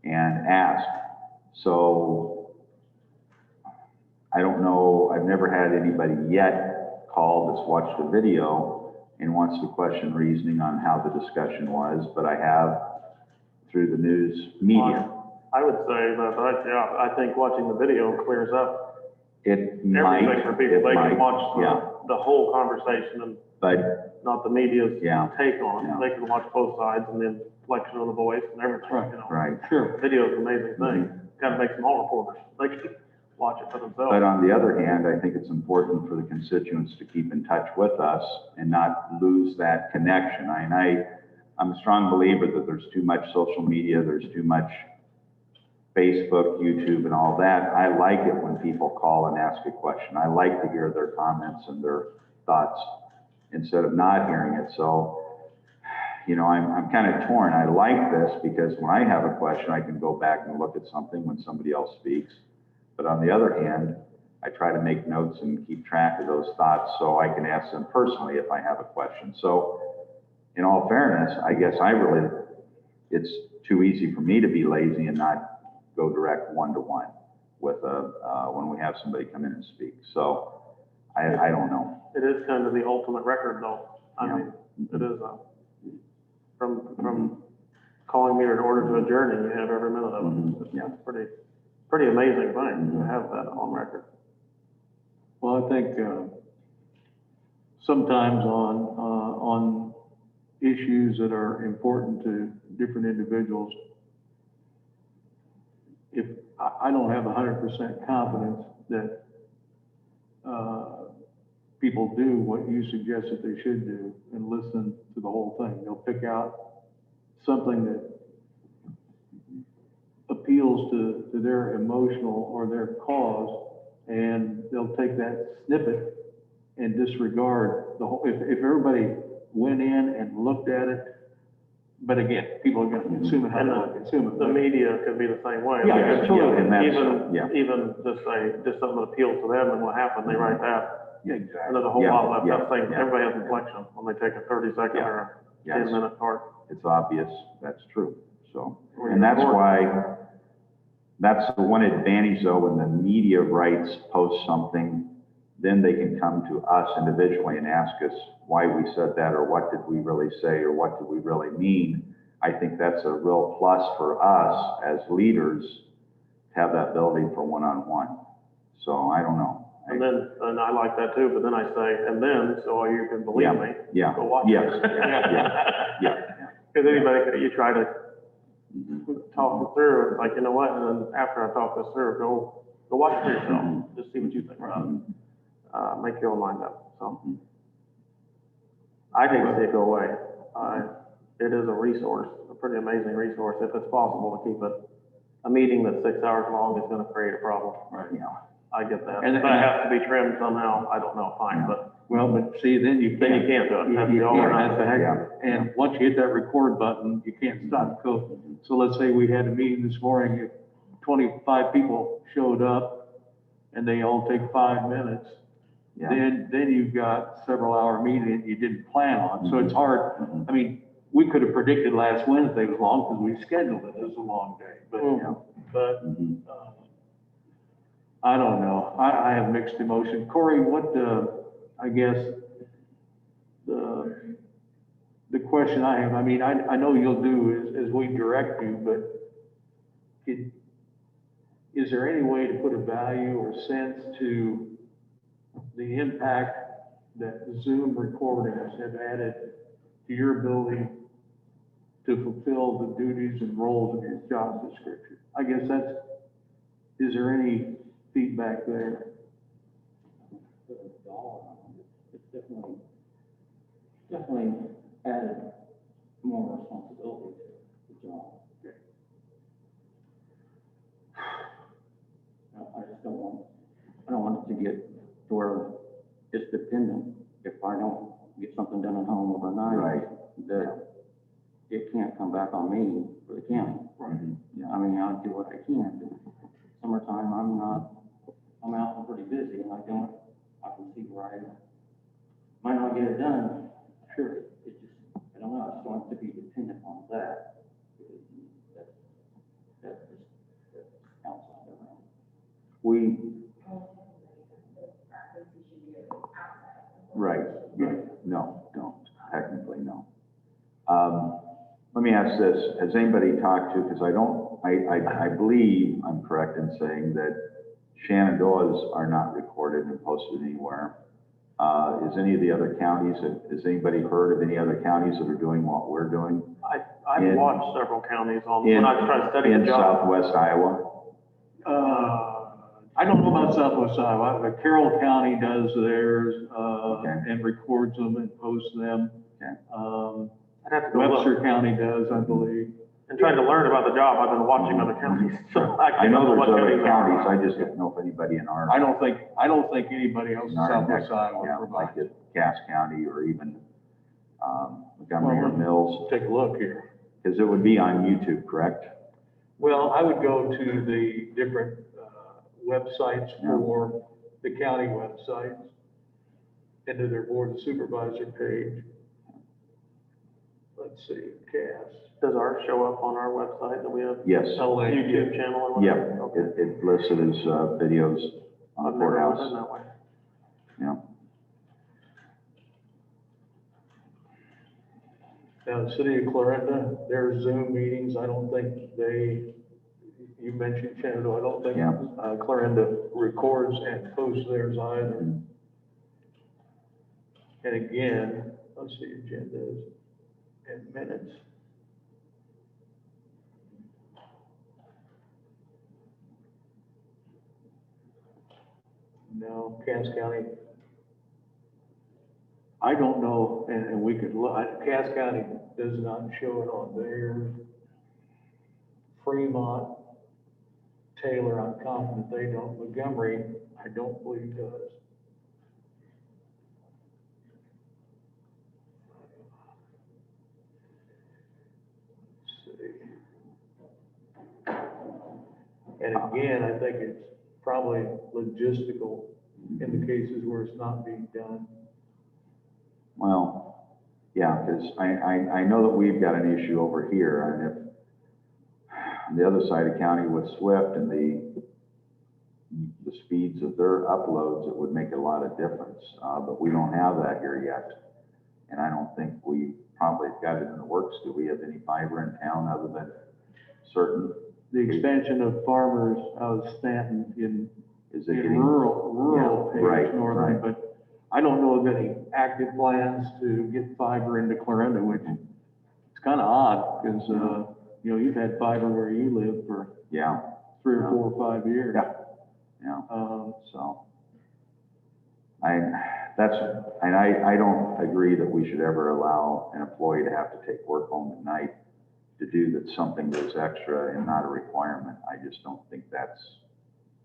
and ask. So I don't know, I've never had anybody yet call that's watched the video and wants to question reasoning on how the discussion was, but I have through the news media. I would say that, I think watching the video clears up It might, everything for people. it They might, can watch yeah, the whole conversation and but, not the media's yeah, take on it. Yeah. They can watch both sides and then inflection of the voice and everything, right. Sure. Video is an amazing thing. Kind of makes them all reporters. They can watch it for themselves. But on the other hand, I think it's important for the constituents to keep in touch with us and not lose that connection. I'm a strong believer that there's too much social media, there's too much Facebook, YouTube, and all that. I like it when people call and ask a question. I like to hear their comments and their thoughts instead of not hearing it. So, I'm kind of torn. I like this because when I have a question, I can go back and look at something when somebody else speaks. But on the other hand, I try to make notes and keep track of those thoughts so I can ask them personally if I have a question. So in all fairness, I guess it's too easy for me to be lazy and not go direct one-to-one with when we have somebody come in and speak. So I don't know. It is kind of the ultimate record though. I mean, it is, from calling me in order to adjourn, and you have every minute of it. Yeah. It's pretty amazing thing to have that on record. Well, I think sometimes on issues that are important to different individuals, if I don't have 100% confidence that people do what you suggest that they should do and listen to the whole thing. They'll pick out something that appeals to their emotional or their cause, and they'll take that snippet and disregard the whole. If everybody went in and looked at it. But again, people are gonna consume it how they want to consume it. The media could be the same way. Yeah, Like, absolutely. And that's, Even, yeah. even just say, just something that appeals to them and what happened, they write that. Yeah, And exactly. there's a whole Yeah, lot left. yeah, I'm saying, yeah. everybody has inflection when they take a 30-second or a Yes. 10-minute part. It's obvious, that's true, so, Or and that's record. why, that's the one advantage though, when the media rights post something, then they can come to us individually and ask us why we said that, or what did we really say, or what did we really mean. I think that's a real plus for us as leaders, to have that ability for one-on-one. So I don't know. And then, and I like that too, but then I say, and then, so you can believe me, Yeah, go watch yes, it. yeah. Because anybody, you try to Mhm. talk it through, it's like, you know what, and then after I talk this through, go watch it for yourself, Mhm. just see what you think about it. Mhm. Make your own mind up, so. Mhm. I'd hate to see it go away. It is a resource, a pretty amazing resource, if it's possible to keep it. A meeting that's 6 hours long is gonna create a problem. Right. Yeah. I get that. And- If that has to be trimmed somehow, I don't know, fine, but Well, but see, then you then can't. you can't do it. You That's the all or can't, nothing. that's the heck, Yeah. and once you hit that record button, you can't stop go. So let's say we had a meeting this morning, if 25 people showed up and they all take 5 minutes, Yeah. then you've got several hour meeting that you didn't plan on. So it's hard, Mhm. I mean, we could have predicted last Wednesday was long because we scheduled it as a long day, but, Mm. but, Mhm. I don't know. I have mixed emotion. Corey, what, I guess, the question I have, I mean, I know you'll do as we direct you, but is there any way to put a value or sense to the impact that Zoom recordings have added to your ability to fulfill the duties and roles of your job description? I guess is there any feedback there? It's definitely added more responsibility to the job. I just I don't want it to get to where it's dependent. If I don't get something done at home overnight, Right. that it can't come back on me for the county. Mhm. Yeah. I mean, I'll do what I can, but summertime, I'm out and pretty busy, and I can see where I might not get it done. Sure, it just, I don't know, I just don't want to be dependent on that. That's outside of that. We, right, no, don't, technically, no. Let me ask this, has anybody talked to, because I believe I'm correct in saying that Shenandoah's are not recorded and posted anywhere. Is any of the other counties, has anybody heard of any other counties that are doing what we're doing? I've In- watched several counties when I was trying to study the In job. southwest Iowa? I don't know about Southwest Iowa, but Carroll County does theirs, Okay. and records them and posts them. Okay. I'd have to go look. Webster County does, I believe. And trying to learn about the job, I've been watching other counties, so I I can't know know what there's other counties are. counties, I just don't know if anybody in our. I don't think anybody else in in our Southwest next- Iowa yeah, provides. like at Cass County or even, Montgomery or Mills, Take a look here. because it would be on YouTube, correct? Well, I would go to the different, websites for the county websites, into their board of supervisor page. Let's see, Cass. Does ours show up on our website that we have? Yes. A YouTube channel or Yeah, whatever? Okay. it listed as, videos on I've the never done courthouse, that way. yeah. Now, the city of Clarinda, their Zoom meetings, I don't think you mentioned Shenandoah, I don't think, Yeah. Clarinda records and posts theirs either. Mhm. And again, let's see, agendas and minutes. No, Cass County. I don't know, and we could look, Cass County does not show it on theirs. Fremont, Taylor, I'm confident they don't. Montgomery, I don't believe does. And again, I think it's probably logistical in the cases where it's not being done. Well, yeah, because I know that we've got an issue over here, and if on the other side of county with Swift and the speeds of their uploads, it would make a lot of difference. But we don't have that here yet. And I don't think we probably got it in the works. Do we have any fiber in town other than certain? The expansion of farmers out of Stanton Is it in getting? rural Yeah, right, areas northern, right. but I don't know of any active plans to get fiber into Clarinda, which it's kind of odd because, you know, you've had fiber where you live for Yeah, 3 or 4 or 5 years. yeah, yeah. So I don't agree that we should ever allow an employee to have to take work home at night to do that something that's extra and not a requirement. I just don't think that's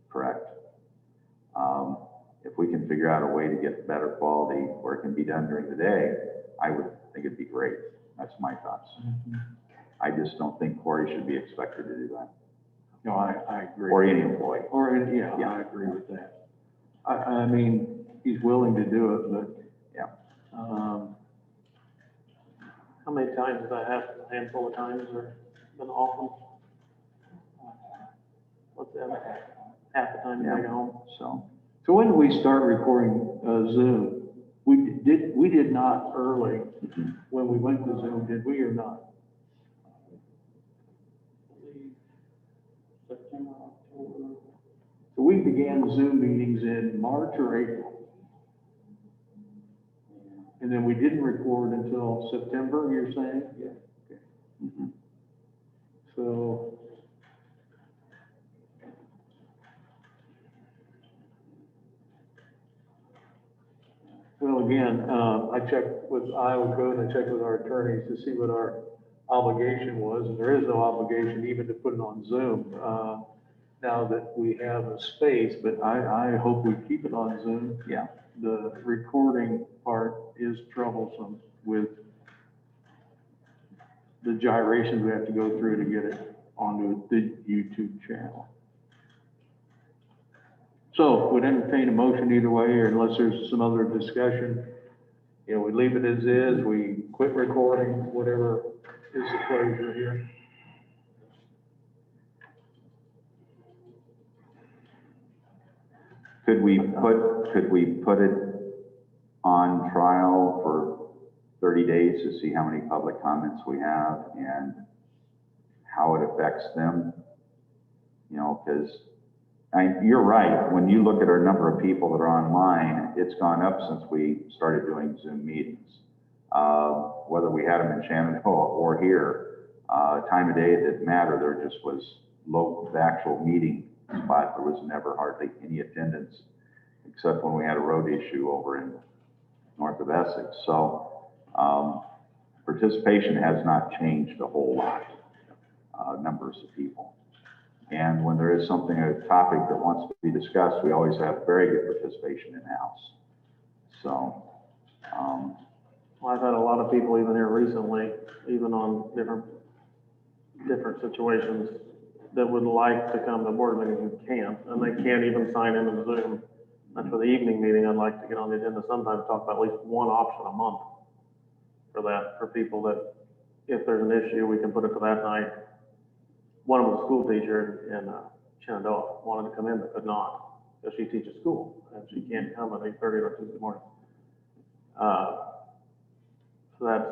correct. If we can figure out a way to get better quality where it can be done during the day, I would think it'd be great. That's my thoughts. I just don't think Corey should be expected to do that, No, I agree. or any employee. Yeah, Yeah. I agree with that. I mean, he's willing to do it, but. Yeah. How many times has that happened? A handful of times or been often? What's that? Half the time you Yeah. take it home? So when did we start recording Zoom? We did not early when we went to Zoom, did we or not? September, October. So we began Zoom meetings in March or April, and then we didn't record until September, you're saying? Yeah. Mhm. So. Well, again, I checked with Iowa Code, and I checked with our attorneys to see what our obligation was, and there is no obligation even to put it on Zoom, now that we have a space, but I hope we keep it on Zoom. Yeah. The recording part is troublesome with the gyrations we have to go through to get it onto the YouTube channel. So would entertain a motion either way, or unless there's some other discussion, you know, we leave it as is, we quit recording, whatever is the pleasure here. Could we put it on trial for 30 days to see how many public comments we have and how it affects them? You know, because you're right, when you look at our number of people that are online, it's gone up since we started doing Zoom meetings. Whether we had them in Shenandoah or here, time of day, it didn't matter, there just was the actual meeting spot, there was never hardly any attendance, except when we had a road issue over in north of Essex. So participation has not changed a whole lot, numbers of people. And when there is something, a topic that wants to be discussed, we always have very good participation in-house. So, Well, I've had a lot of people even here recently, even on different situations, that would like to come to board meetings and can't, and they can't even sign into the Zoom. And for the evening meeting, I'd like to get on the agenda sometime to talk about at least one option a month for that, for people that, if there's an issue, we can put it for that night. One of them was a school teacher in Shenandoah, wanted to come in but could not, because she teaches school, and she can't come at 8:30 or Tuesday morning. So that's,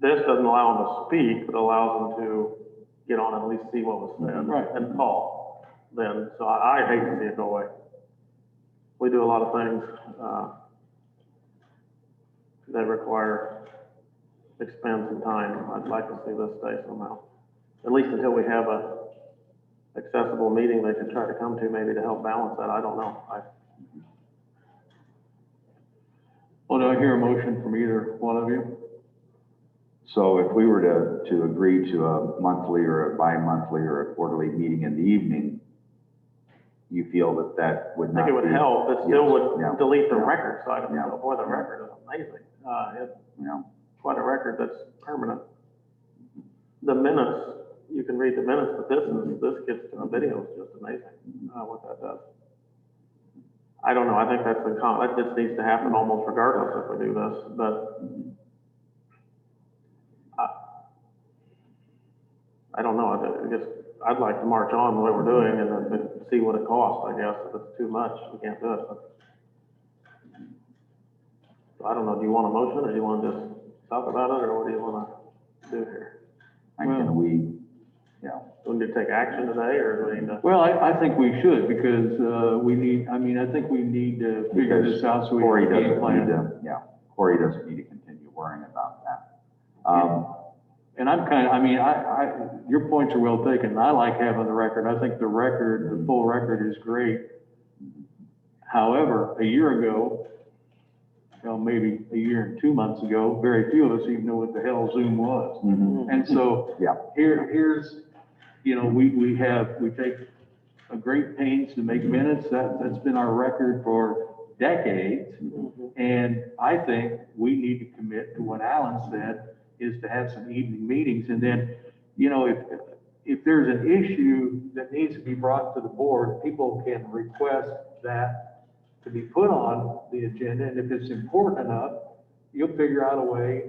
this doesn't allow them to speak, but allows them to get on and at least see what was said. Right. And call then, so I hate to see it go away. We do a lot of things, that require expense and time. I'd like to see this stay somehow. At least until we have a accessible meeting they can try to come to, maybe to help balance that. I don't know. Well, do I hear a motion from either one of you? so if we were to agree to a monthly or a bi-monthly or a quarterly meeting in the evening, you feel that that would I not think it would be- help. It still Yes, would yeah. delete the record side of it. Yeah. Boy, the record is amazing. It's You know, quite a record that's permanent. read the minutes, but this gets to a video, is just amazing, what that does. I don't know, I think that just needs to happen almost regardless if we do this, but I don't know, I'd like to march on the way we're doing and then see what it costs, I guess. If it's too much, we can't do it. So I don't know, do you want a motion or do you want to just talk about it, or what do you want to do here? I can we, Do we need to take action today, or do we need to? Well, I think we should, because, I think we need to figure this out so we Corey have a game doesn't need plan. to, Corey doesn't need to continue worrying about that. And I'm your points are well taken. I like having the record. I think the full record is great. However, a year ago, maybe a year and 2 months ago, very few of us even know what the hell Zoom was. Mhm. And so Yeah. here's, we take a great pains to make minutes. That's been our record for decades. And I think we need to commit to what Alan said, is to have some evening meetings. And then, if there's an issue that needs to be brought to the board, people can request that to be put on the agenda. And if it's important enough, you'll figure out a way.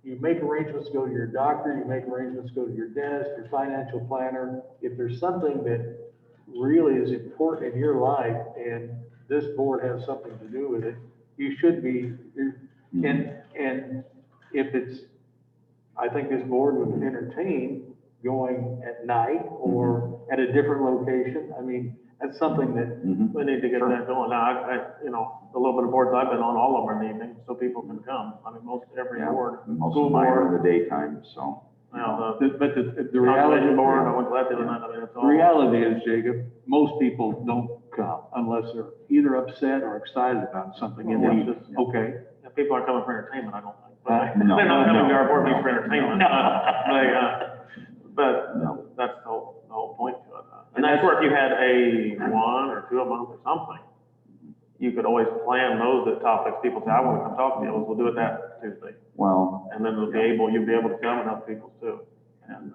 You make arrangements to go to your doctor, you make arrangements to go to your dentist, your financial planner. If there's something that really is important in your life and this board has something to do with it, you should be, and if it's, I think this board would entertain going at night or at a different location. That's something that Mhm. We need to get that going. Now, the little bit of boards I've been on, all of them are in the evening, so people can come. Most every Yeah. board, Most school of mine are in board, the daytime, so. the But the conservation reality, board, I went glad to do that. It's the all. reality is, Jacob, most people don't come unless they're either upset or excited about something. And then, okay, If people are coming for entertainment, I don't think. No, They're not coming to our board no, meetings for entertainment. no. But No. that's the whole point to it. And that's where if you had one or two a month or something, you could always plan those topics. People say, I want to come talk to you. We'll do it that Tuesday. Well, And then you'll be able to come and help people too. And,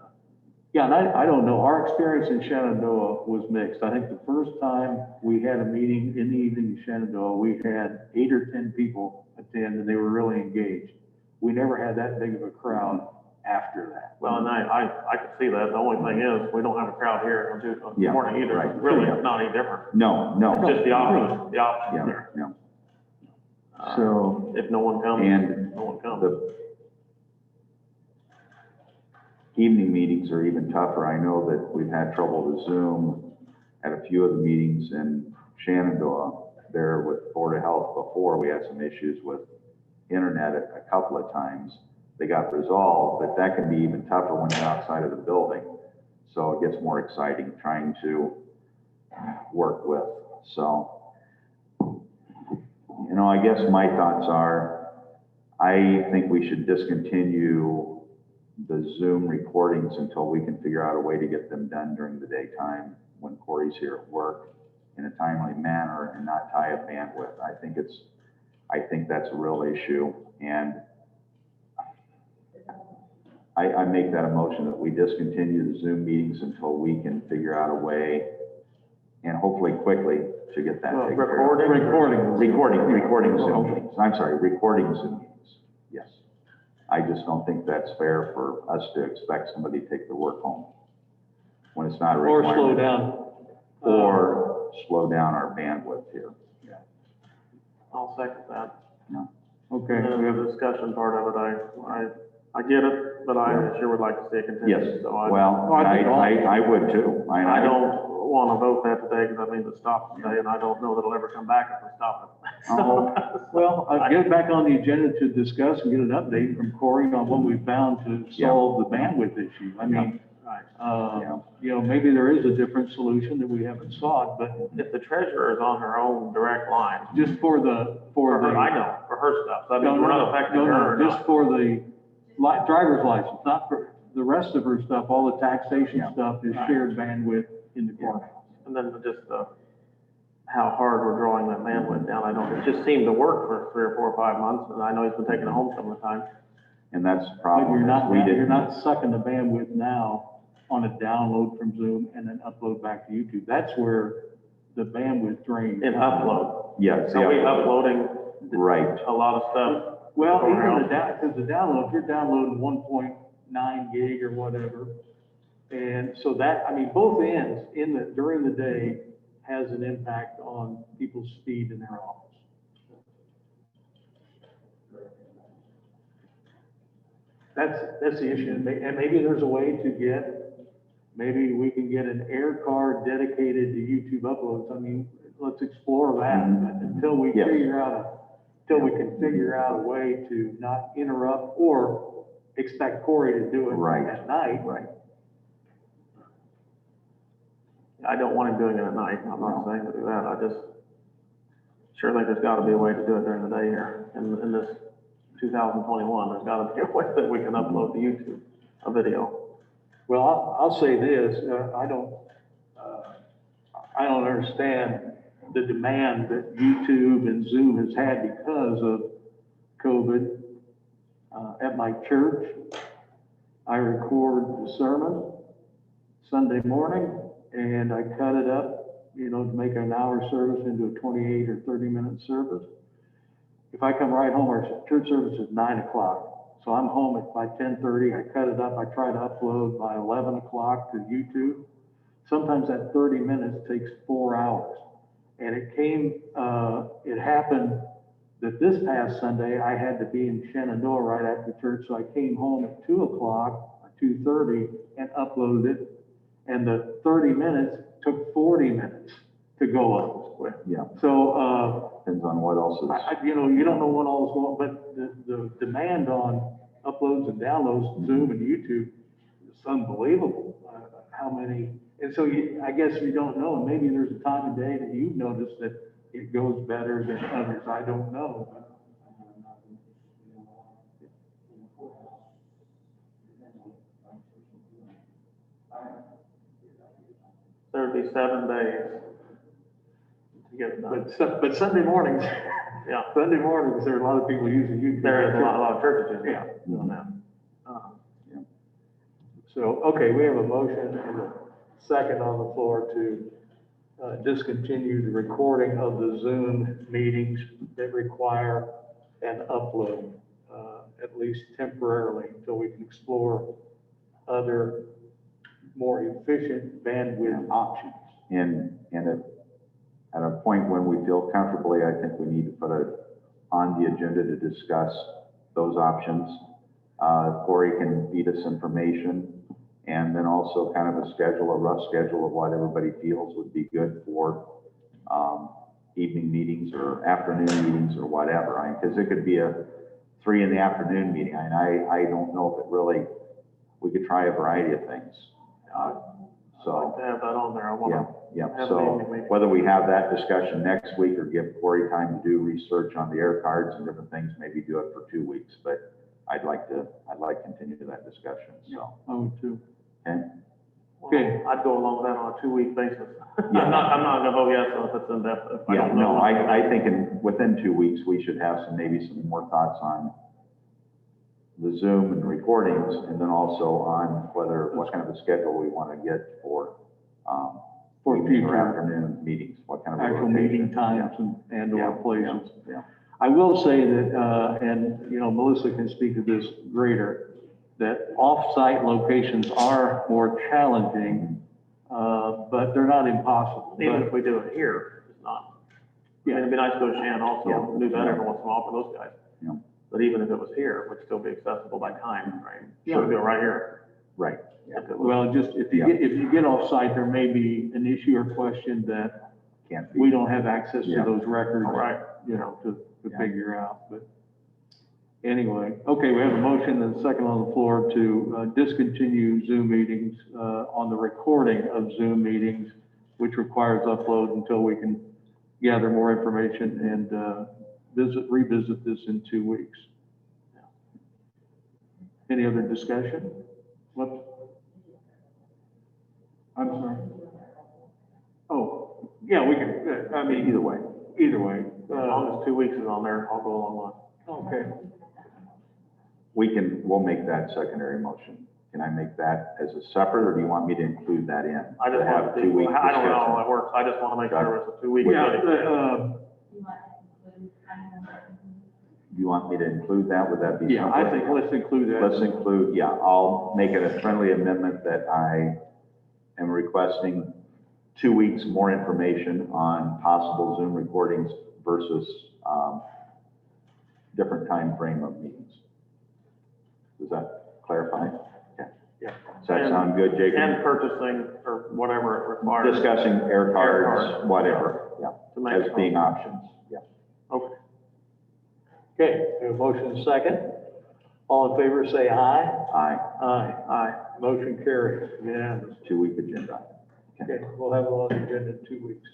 yeah, and I don't know, our experience in Shenandoah was mixed. I think the first time we had a meeting in the evening in Shenandoah, we had 8 or 10 people attend and they were really engaged. We never had that big of a crowd after that. well, and I could see that. The only thing is, we don't have a crowd here on Tuesday Yeah, morning either. right. Really, Yeah. it's not any different. no. Just the opposite Yeah, there. yeah. So if no one comes, And no one comes. the evening meetings are even tougher. I know that we've had trouble with Zoom at a few of the meetings in Shenandoah there with Board of Health before. We had some issues with internet a couple of times. They got resolved, but that can be even tougher when you're outside of the building. So it gets more exciting trying to work with. So, I guess my thoughts are, I think we should discontinue the Zoom recordings until we can figure out a way to get them done during the daytime when Corey's here at work in a timely manner and not tie up bandwidth. I think that's a real issue. And I make that a motion that we discontinue the Zoom meetings until we can figure out a way, and hopefully quickly, to get that taken care of. Recording Zoom meetings. I'm sorry, recording Zoom meetings. Yes. I just don't think that's fair for us to expect somebody to take their work home when it's not a Or requirement. slow down. Or slow down our bandwidth here. Yeah. I'll second that. Okay. And then the discussion part of it, I get it, but I sure would like to see it continue. Yes, So well, I would too. I don't want to vote that today because I mean to stop it today, and I don't know that it'll ever come back if we stop it. Oh, Well, get it back on the agenda to discuss and get an update from Corey on what we found to solve the bandwidth issue. Right. Maybe there is a different solution that we haven't sought, but If the treasurer is on her own direct line, just for her, I know, for her stuff, so I mean, we're not affecting her or just not. for the driver's license, not for the rest of her stuff. All the taxation stuff is shared bandwidth in the courthouse. And then just, how hard we're drawing that bandwidth down, it just seemed to work for 3 or 4 or 5 months, and I know he's been taking it home some of the time. And that's the But problem. you're not, We you're didn't- not sucking the bandwidth now on a download from Zoom and then upload back to YouTube. That's where the bandwidth drain. In upload. Yeah, So we uploading right, a lot of stuff. Well, Go even around. because the download, if you're downloading 1.9 gig or whatever. And so that, I mean, both ends during the day has an impact on people's speed in their office. That's the issue. And maybe there's a way to maybe we can get an air card dedicated to YouTube uploads. I mean, let's explore that until we Yes. until we can figure out a way to not interrupt or expect Corey to do it Right. at night. right. I don't want him doing it at night. I'm not saying to do that. I just surely there's got to be a way to do it during the day here. In this 2021, there's got to be a way that we can upload to YouTube a video. Well, I'll say this, I don't understand the demand that YouTube and Zoom has had because of COVID. At my church, I record the sermon Sunday morning, and I cut it up, to make an hour service into a 28 or 30-minute service. If I come right home, our church service is 9 o'clock. So I'm home by 10:30, I cut it up, I try to upload by 11 o'clock to YouTube. Sometimes that 30 minutes takes 4 hours. And it happened that this past Sunday, I had to be in Shenandoah right after church, so I came home at 2 o'clock, or 2:30, and uploaded it. And the 30 minutes took 40 minutes to go up with. Yeah, So, depends on what else is. you don't know what all is going, but the demand on uploads and downloads, Zoom and YouTube, is unbelievable. How many, and so I guess you don't know, and maybe there's a time of day that you've noticed that it goes better than others, I don't know. There'd be 7 days to get it done. But Sunday mornings, Yeah, Sunday mornings, there are a lot of people using YouTube. there is a lot of churches in Yeah. here doing that. So, okay, we have a motion and a second on the floor to discontinue the recording of the Zoom meetings that require an upload, at least temporarily, until we can explore other more efficient bandwidth options. And at a point when we feel comfortably, I think we need to put it on the agenda to discuss those options. Corey can feed us information, and then also kind of a rough schedule of what everybody feels would be good for evening meetings or afternoon meetings or whatever. Because it could be a 3 in the afternoon meeting. I don't know if it really, we could try a variety of things. I'd like to have that on there. I want to. Yeah, Have so an evening meeting. whether we have that discussion next week or give Corey time to do research on the air cards and different things, maybe do it for 2 weeks, but I'd like to continue that discussion, so. I would too. Okay, Okay. I'd go along with that on a 2-week basis. Yeah. I'm not gonna vote yes if it's in depth. If I yeah, don't know. no, I think within 2 weeks, we should have maybe some more thoughts on the Zoom and recordings, and then also on what kind of a schedule we want to get for evening or future afternoon meetings, what kind of. a actual rotation. meeting times and or Yeah. places. Yeah. I will say that, and, Melissa can speak to this greater, that off-site locations are more challenging, but they're not impossible. Even But- if we do it here, it's not. I mean, it'd be nice to go to Shannon also, Yeah. do that every once in a while for those guys. Yeah. But even if it was here, it would still be accessible by time, right? Yeah. Should do it right here. Right, If it was- Well, just if you get off-site, there may be an issue or question that can't be. we don't have access to Yeah. those records, All right. to Yeah. figure out, but anyway, okay, we have a motion and a second on the floor to discontinue Zoom meetings, on the recording of Zoom meetings, which requires upload until we can gather more information and revisit this in 2 weeks. Any other discussion? Whoops. I'm sorry. Oh, yeah, we can, I mean, Either way. either way. As long as 2 weeks is on there, I'll go along with it. Okay. we'll make that secondary motion. Can I make that as a separate, or do you want me to include that in? I just have want to, 2 week I don't know how discussion? that works. I just want to make sure it's a 2 week. Yeah, You want to include kind of- You want me to include that? Would that be? yeah, I something? think let's include that. Let's include, yeah, I'll make it a friendly amendment that I am requesting 2 weeks more information on possible Zoom recordings versus, different time frame of meetings. Does that clarify? Okay. Yeah. Does that sound good, Jacob? And purchasing or whatever it requires. Discussing air Air cards, cards, whatever, yeah, To make as sure. being options, yeah. Okay. Okay, we have a motion second. All in favor, say aye. Aye, Aye. Aye. Motion carries unanimous. 2 week agenda. Okay, we'll have it on the agenda in 2 weeks.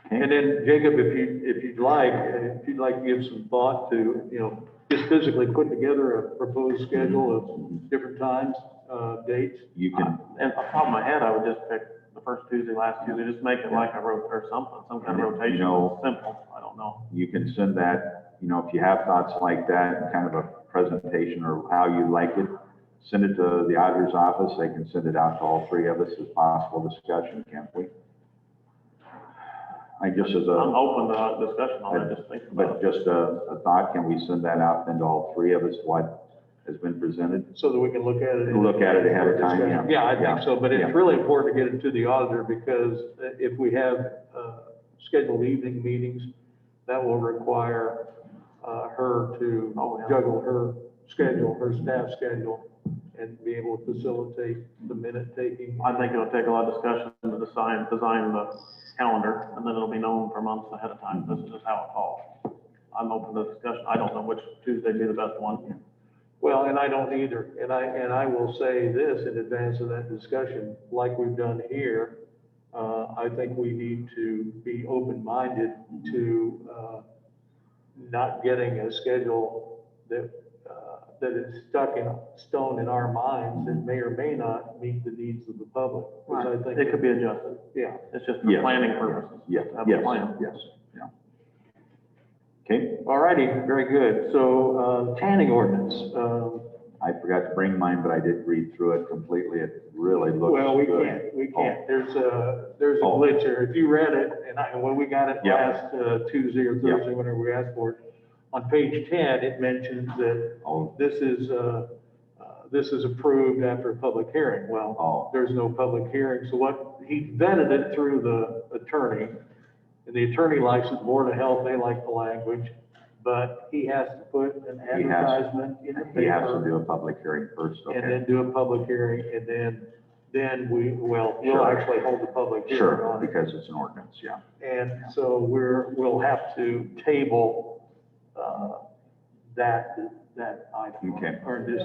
Okay. And then Jacob, if you'd like to give some thought to, just physically put together a proposed schedule of different times, dates. You can, And off the top of my head, I would just pick the first Tuesday, last Tuesday, just make it like a or something, some kind of rotation. Simple, I don't know. you can send that, if you have thoughts like that, kind of a presentation or how you like it, send it to the auditor's office. They can send it out to all three of us as possible discussion, can't we? I just as I'm a, open to discussion on it, just think about but it. just a thought, can we send that out then to all three of us, what has been presented? So that we can look at it. Look at it ahead of time, yeah. Yeah, I Yeah. think so, but it's Yeah. really important to get it to the auditor because if we have scheduled evening meetings, that will require her to juggle her schedule, her staff schedule, and be able to facilitate the minute taking. I think it'll take a lot of discussion to design the calendar, and then it'll be known for months ahead of time. This is just how it falls. I'm open to discussion. I don't know which Tuesday would be the best one. Well, and I don't either. And I will say this in advance of that discussion, like we've done here, I think we need to be open-minded to not getting a schedule that is stuck in stone in our minds that may or may not meet the needs of the public. Which I think, It could be adjusted. yeah. It's just for Yes. planning purposes. Yes, Have a yes, plan. yes, yeah. Okay, All righty, very good. So tanning ordinance. I forgot to bring mine, but I did read through it completely. It really looks Well, we good. can't. There's a Oh. glitch there. If you read it, and when we got it Yeah. last Tuesday or Yeah. Thursday, whenever we asked for it, on page 10, it mentions that Oh, this is approved after a public hearing. Well, oh, there's no public hearing, so what, he vetted it through the attorney, and the attorney likes it, Board of Health, they like the language, but he has to put an He has- advertisement in the he has to paper, do a public hearing first, and okay? then do a public hearing, and then we'll Sure. actually hold the public hearing Sure, on it. because it's an ordinance, yeah. And so we'll have to table, that item. Okay. Or this,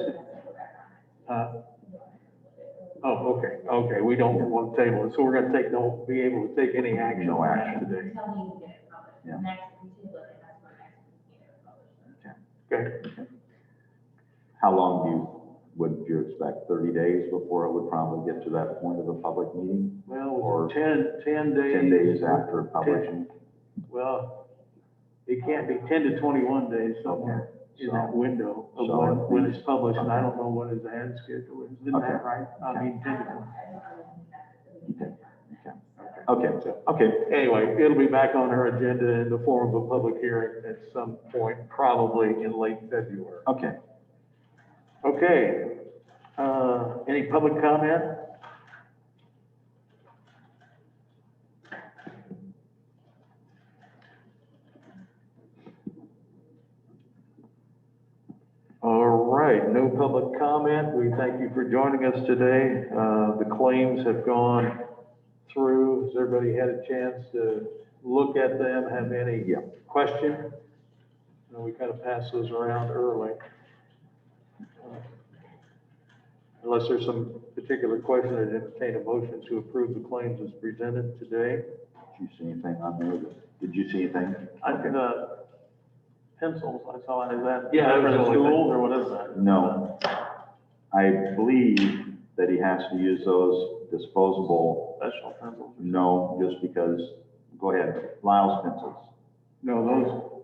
okay, we don't want to table it, so we're gonna be able to take any action No on that action. today. Tell me you get it published. Yeah. Next, we table it, and that's when next we get it published. Okay, How long would you expect? 30 days before it would probably get to that point of a public meeting? well, Or 10 days. 10 days after publishing? Well, it can't be 10 to 21 days somewhere in that window of when it's published, and I don't know what his ad schedule is. Isn't that Okay. right? I mean, 10 to 20. Okay, okay, okay, okay. Anyway, it'll be back on our agenda in the form of a public hearing at some point, probably in late February. Okay. Okay, any public comment? All right, no public comment. We thank you for joining us today. The claims have gone through. Has everybody had a chance to look at them? Have any question? We kind of passed those around early. Unless there's some particular question, I'd entertain a motion to approve the claims as presented today. Did you see anything on there? Did you see anything? The pencils, I saw, is that? Yeah, that was for the the only thing. schools, or what is that? No. I believe that he has to use those disposable, Special pencils. no, just because, go ahead, Lyle's pencils. No, those,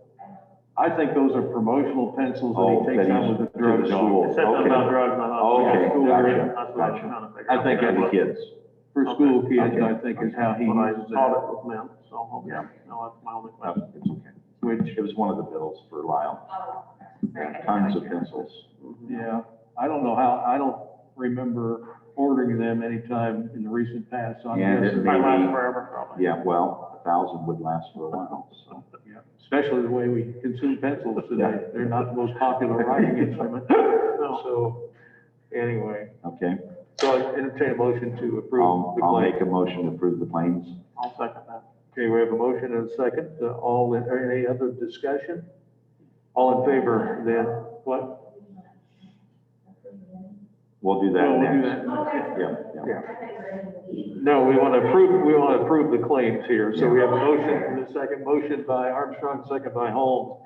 I think those are promotional pencils Oh, that he takes that out he's with the to drug the dog. school. It said something Okay. about drugs, not about. Okay, school. gotcha, That's what I was gotcha. trying to figure I out. think For the kids. For school Okay. kids, Okay. I think is how he What I uses thought that, it was meant, so, okay, Yeah. no, that's my only No, question. it's okay. which, It was one of the bills for Lyle. Yeah, tons of pencils. yeah, I don't know how, I don't remember ordering them anytime in the recent past, so I'm And it guessing. may Might last be- forever, probably. Yeah, well, 1,000 would last for a while, so. Yeah, especially the way we consume pencils today. Yeah. They're not the most popular writing instrument. So, anyway, Okay, so I entertain a motion to approve the I'll claim. make a motion to approve the claims. I'll second that. Okay, we have a motion and a second. Any other discussion? All in favor, then, what? We'll do that Well, we'll do next. that. Yeah, yeah. Yeah. No, we want to approve the claims here. So we have a motion and a second. Motion by Armstrong, second by Holmes.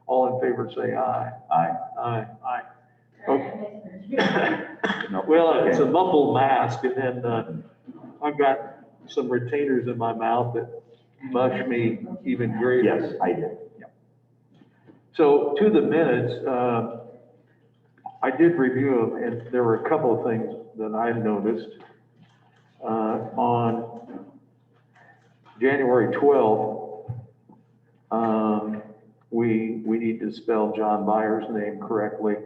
All in favor, say aye. Aye. Aye. Aye. Okay. No, Well, it's okay. a muffled mask, and then, I've got some retainers in my mouth that mush me even greater. Yes, I did, yeah. So to the minutes, I did review them, and there were a couple of things that I noticed. On January 12th, we need to spell John Byers' name correctly.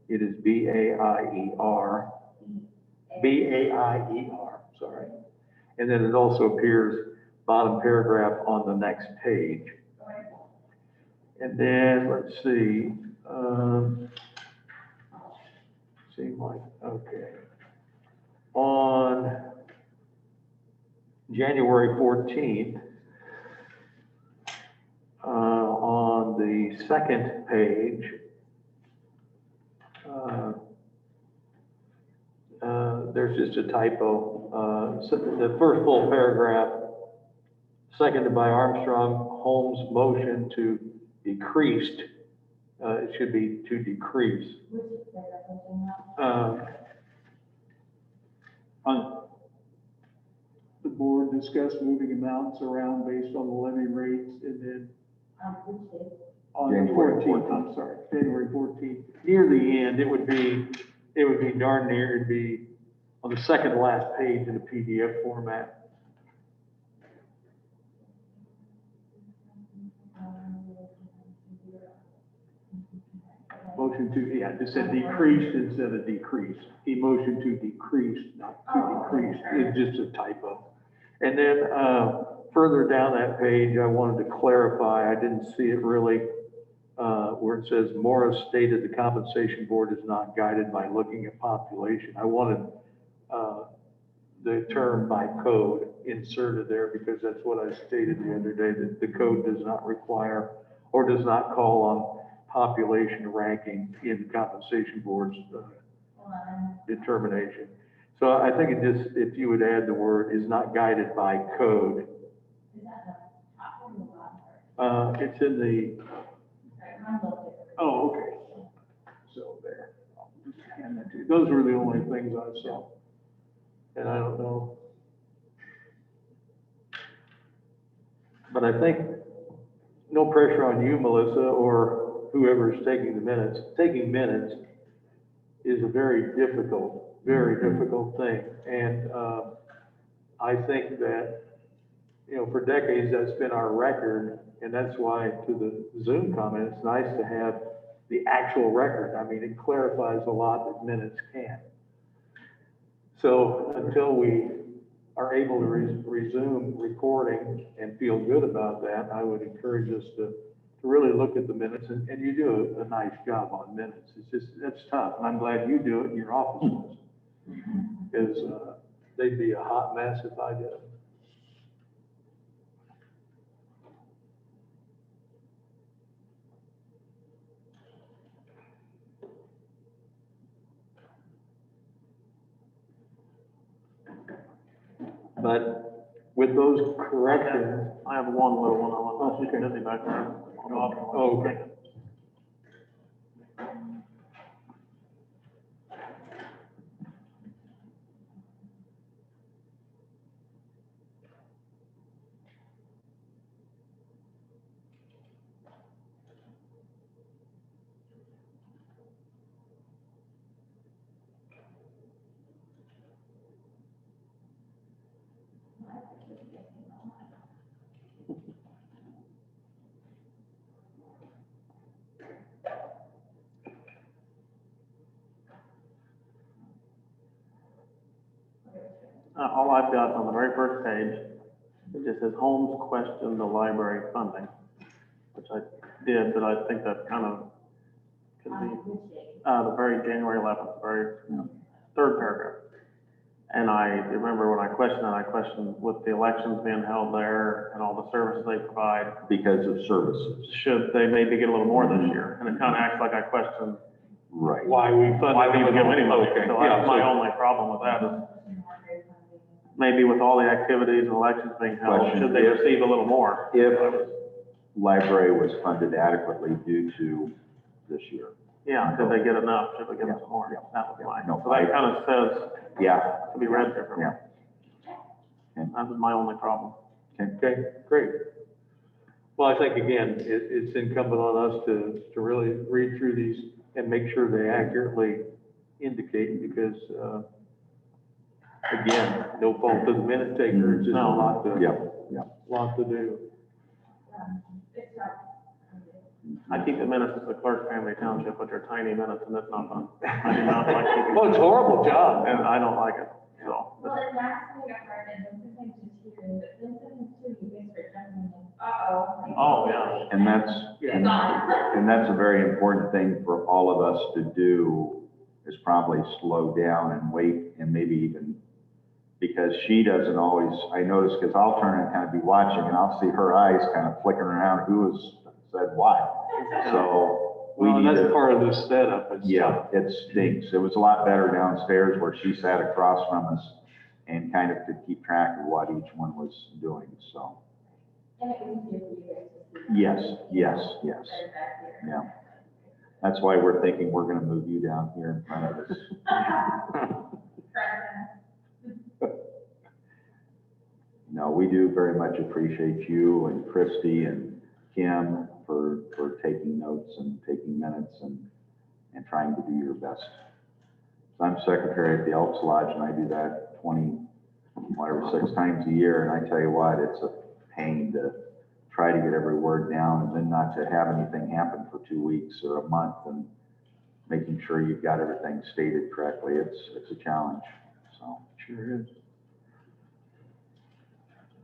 It is B-A-I-E-R. B-A-I-E-R, sorry. And then it also appears bottom paragraph on the next page. And then, let's see, seem like, okay. On January 14th, on the second page, there's just a typo. So the first full paragraph, seconded by Armstrong, Holmes' motion to decreased, it should be to decrease. On the board discussed moving amounts around based on the levy rates, and then on the January 14th, I'm sorry, January 14th, near the end, it would be darn near, it'd be on the second to last page in the PDF format. Motion to, yeah, it said decreased instead of decreased. He motioned to decrease, not to decrease. It's just a typo. And then, further down that page, I wanted to clarify, I didn't see it really, where it says Morris stated the compensation board is not guided by looking at population. I wanted, the term by code inserted there because that's what I stated the other day, that the code does not require or does not call on population ranking in the compensation board's determination. So I think it just, if you would add the word is not guided by code. It's in the, oh, okay. So there. I'll just hand that to you. Those were the only things I saw. And I don't know. But I think no pressure on you, Melissa, or whoever's taking the minutes. Taking minutes is a very difficult thing. And I think that, you know, for decades, that's been our record. And that's why, to the Zoom comment, it's nice to have the actual record. I mean, it clarifies a lot that minutes can't. So until we are able to resume recording and feel good about that, I would encourage us to really look at the minutes, and you do a nice job on minutes. It's just, that's tough, and I'm glad you do it in your offices. Because they'd be a hot mess if I did it. But with those corrections, I have one little one I want to, Okay. busy back there. Oh, okay. All I've got on the very first page, it just says Holmes questioned the library funding, which I did, but I think that kind of could be, the very January 11th, very third paragraph. And I remember when I questioned with the elections being held there and all the services they provide, Because of services. should they maybe get a little more this year? And it kind of acts like I questioned Right. Why we why we would give any money. Okay, So yeah, that's my only problem with that is maybe with all the activities and elections being held, Question, should they if- receive a little more? If library was funded adequately due to this year. Yeah, did they get enough? Should we give them some more? Yeah. That was mine. No, So that kind of says, Yeah, to be read differently. Yeah. That was my only problem. Okay, great. Well, I think again, it's incumbent on us to really read through these and make sure they accurately indicate because, again, no fault of the minute taker, it's just a lot to, yeah. lot to do. I keep the minutes of the Clark Family Township, which are tiny minutes, and that's not fun. I do not like keeping. Well, it's a horrible job. And I don't like it, so. Well, and last week I heard, and then sometimes just hearing, but then sometimes too, you guys are jumping in, uh-oh. Oh, yeah. And that's a very important thing for all of us to do, is probably slow down and wait and maybe even, because she doesn't always, I notice, because I'll turn and kind of be watching and I'll see her eyes kind of flickering around, who has said what. So we Well, need that's to, part of the setup. It's yeah, it stinks. It was a lot better downstairs where she sat across from us and kind of could keep track of what each one was doing, so. And it was easier for you guys to see. Yes. Better back here. Yeah. That's why we're thinking we're gonna move you down here in front of us. No, we do very much appreciate you and Christy and Kim for taking notes and taking minutes and trying to do your best. So I'm secretary at the Elks Lodge and I do that 6 times a year. And I tell you what, it's a pain to try to get every word down and then not to have anything happen for 2 weeks or a month and making sure you've got everything stated correctly. It's a challenge, so. Sure is.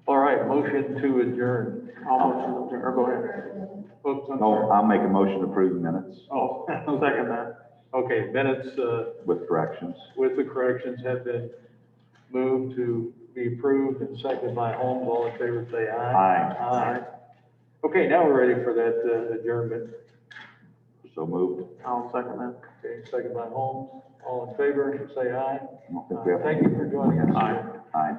All right, motion to adjourn. Or go ahead. Oops, I'm No, sorry. I'll make a motion to approve the minutes Oh, I'll second that. okay, minutes, with corrections. with the corrections have been moved to be approved and seconded by Holmes. All in favor, say aye. Aye. Aye. Okay, now we're ready for that adjournment. So moved. I'll second that. Okay, second by Holmes. All in favor, say aye. I don't think we have. Thank you for joining us. Aye. Aye.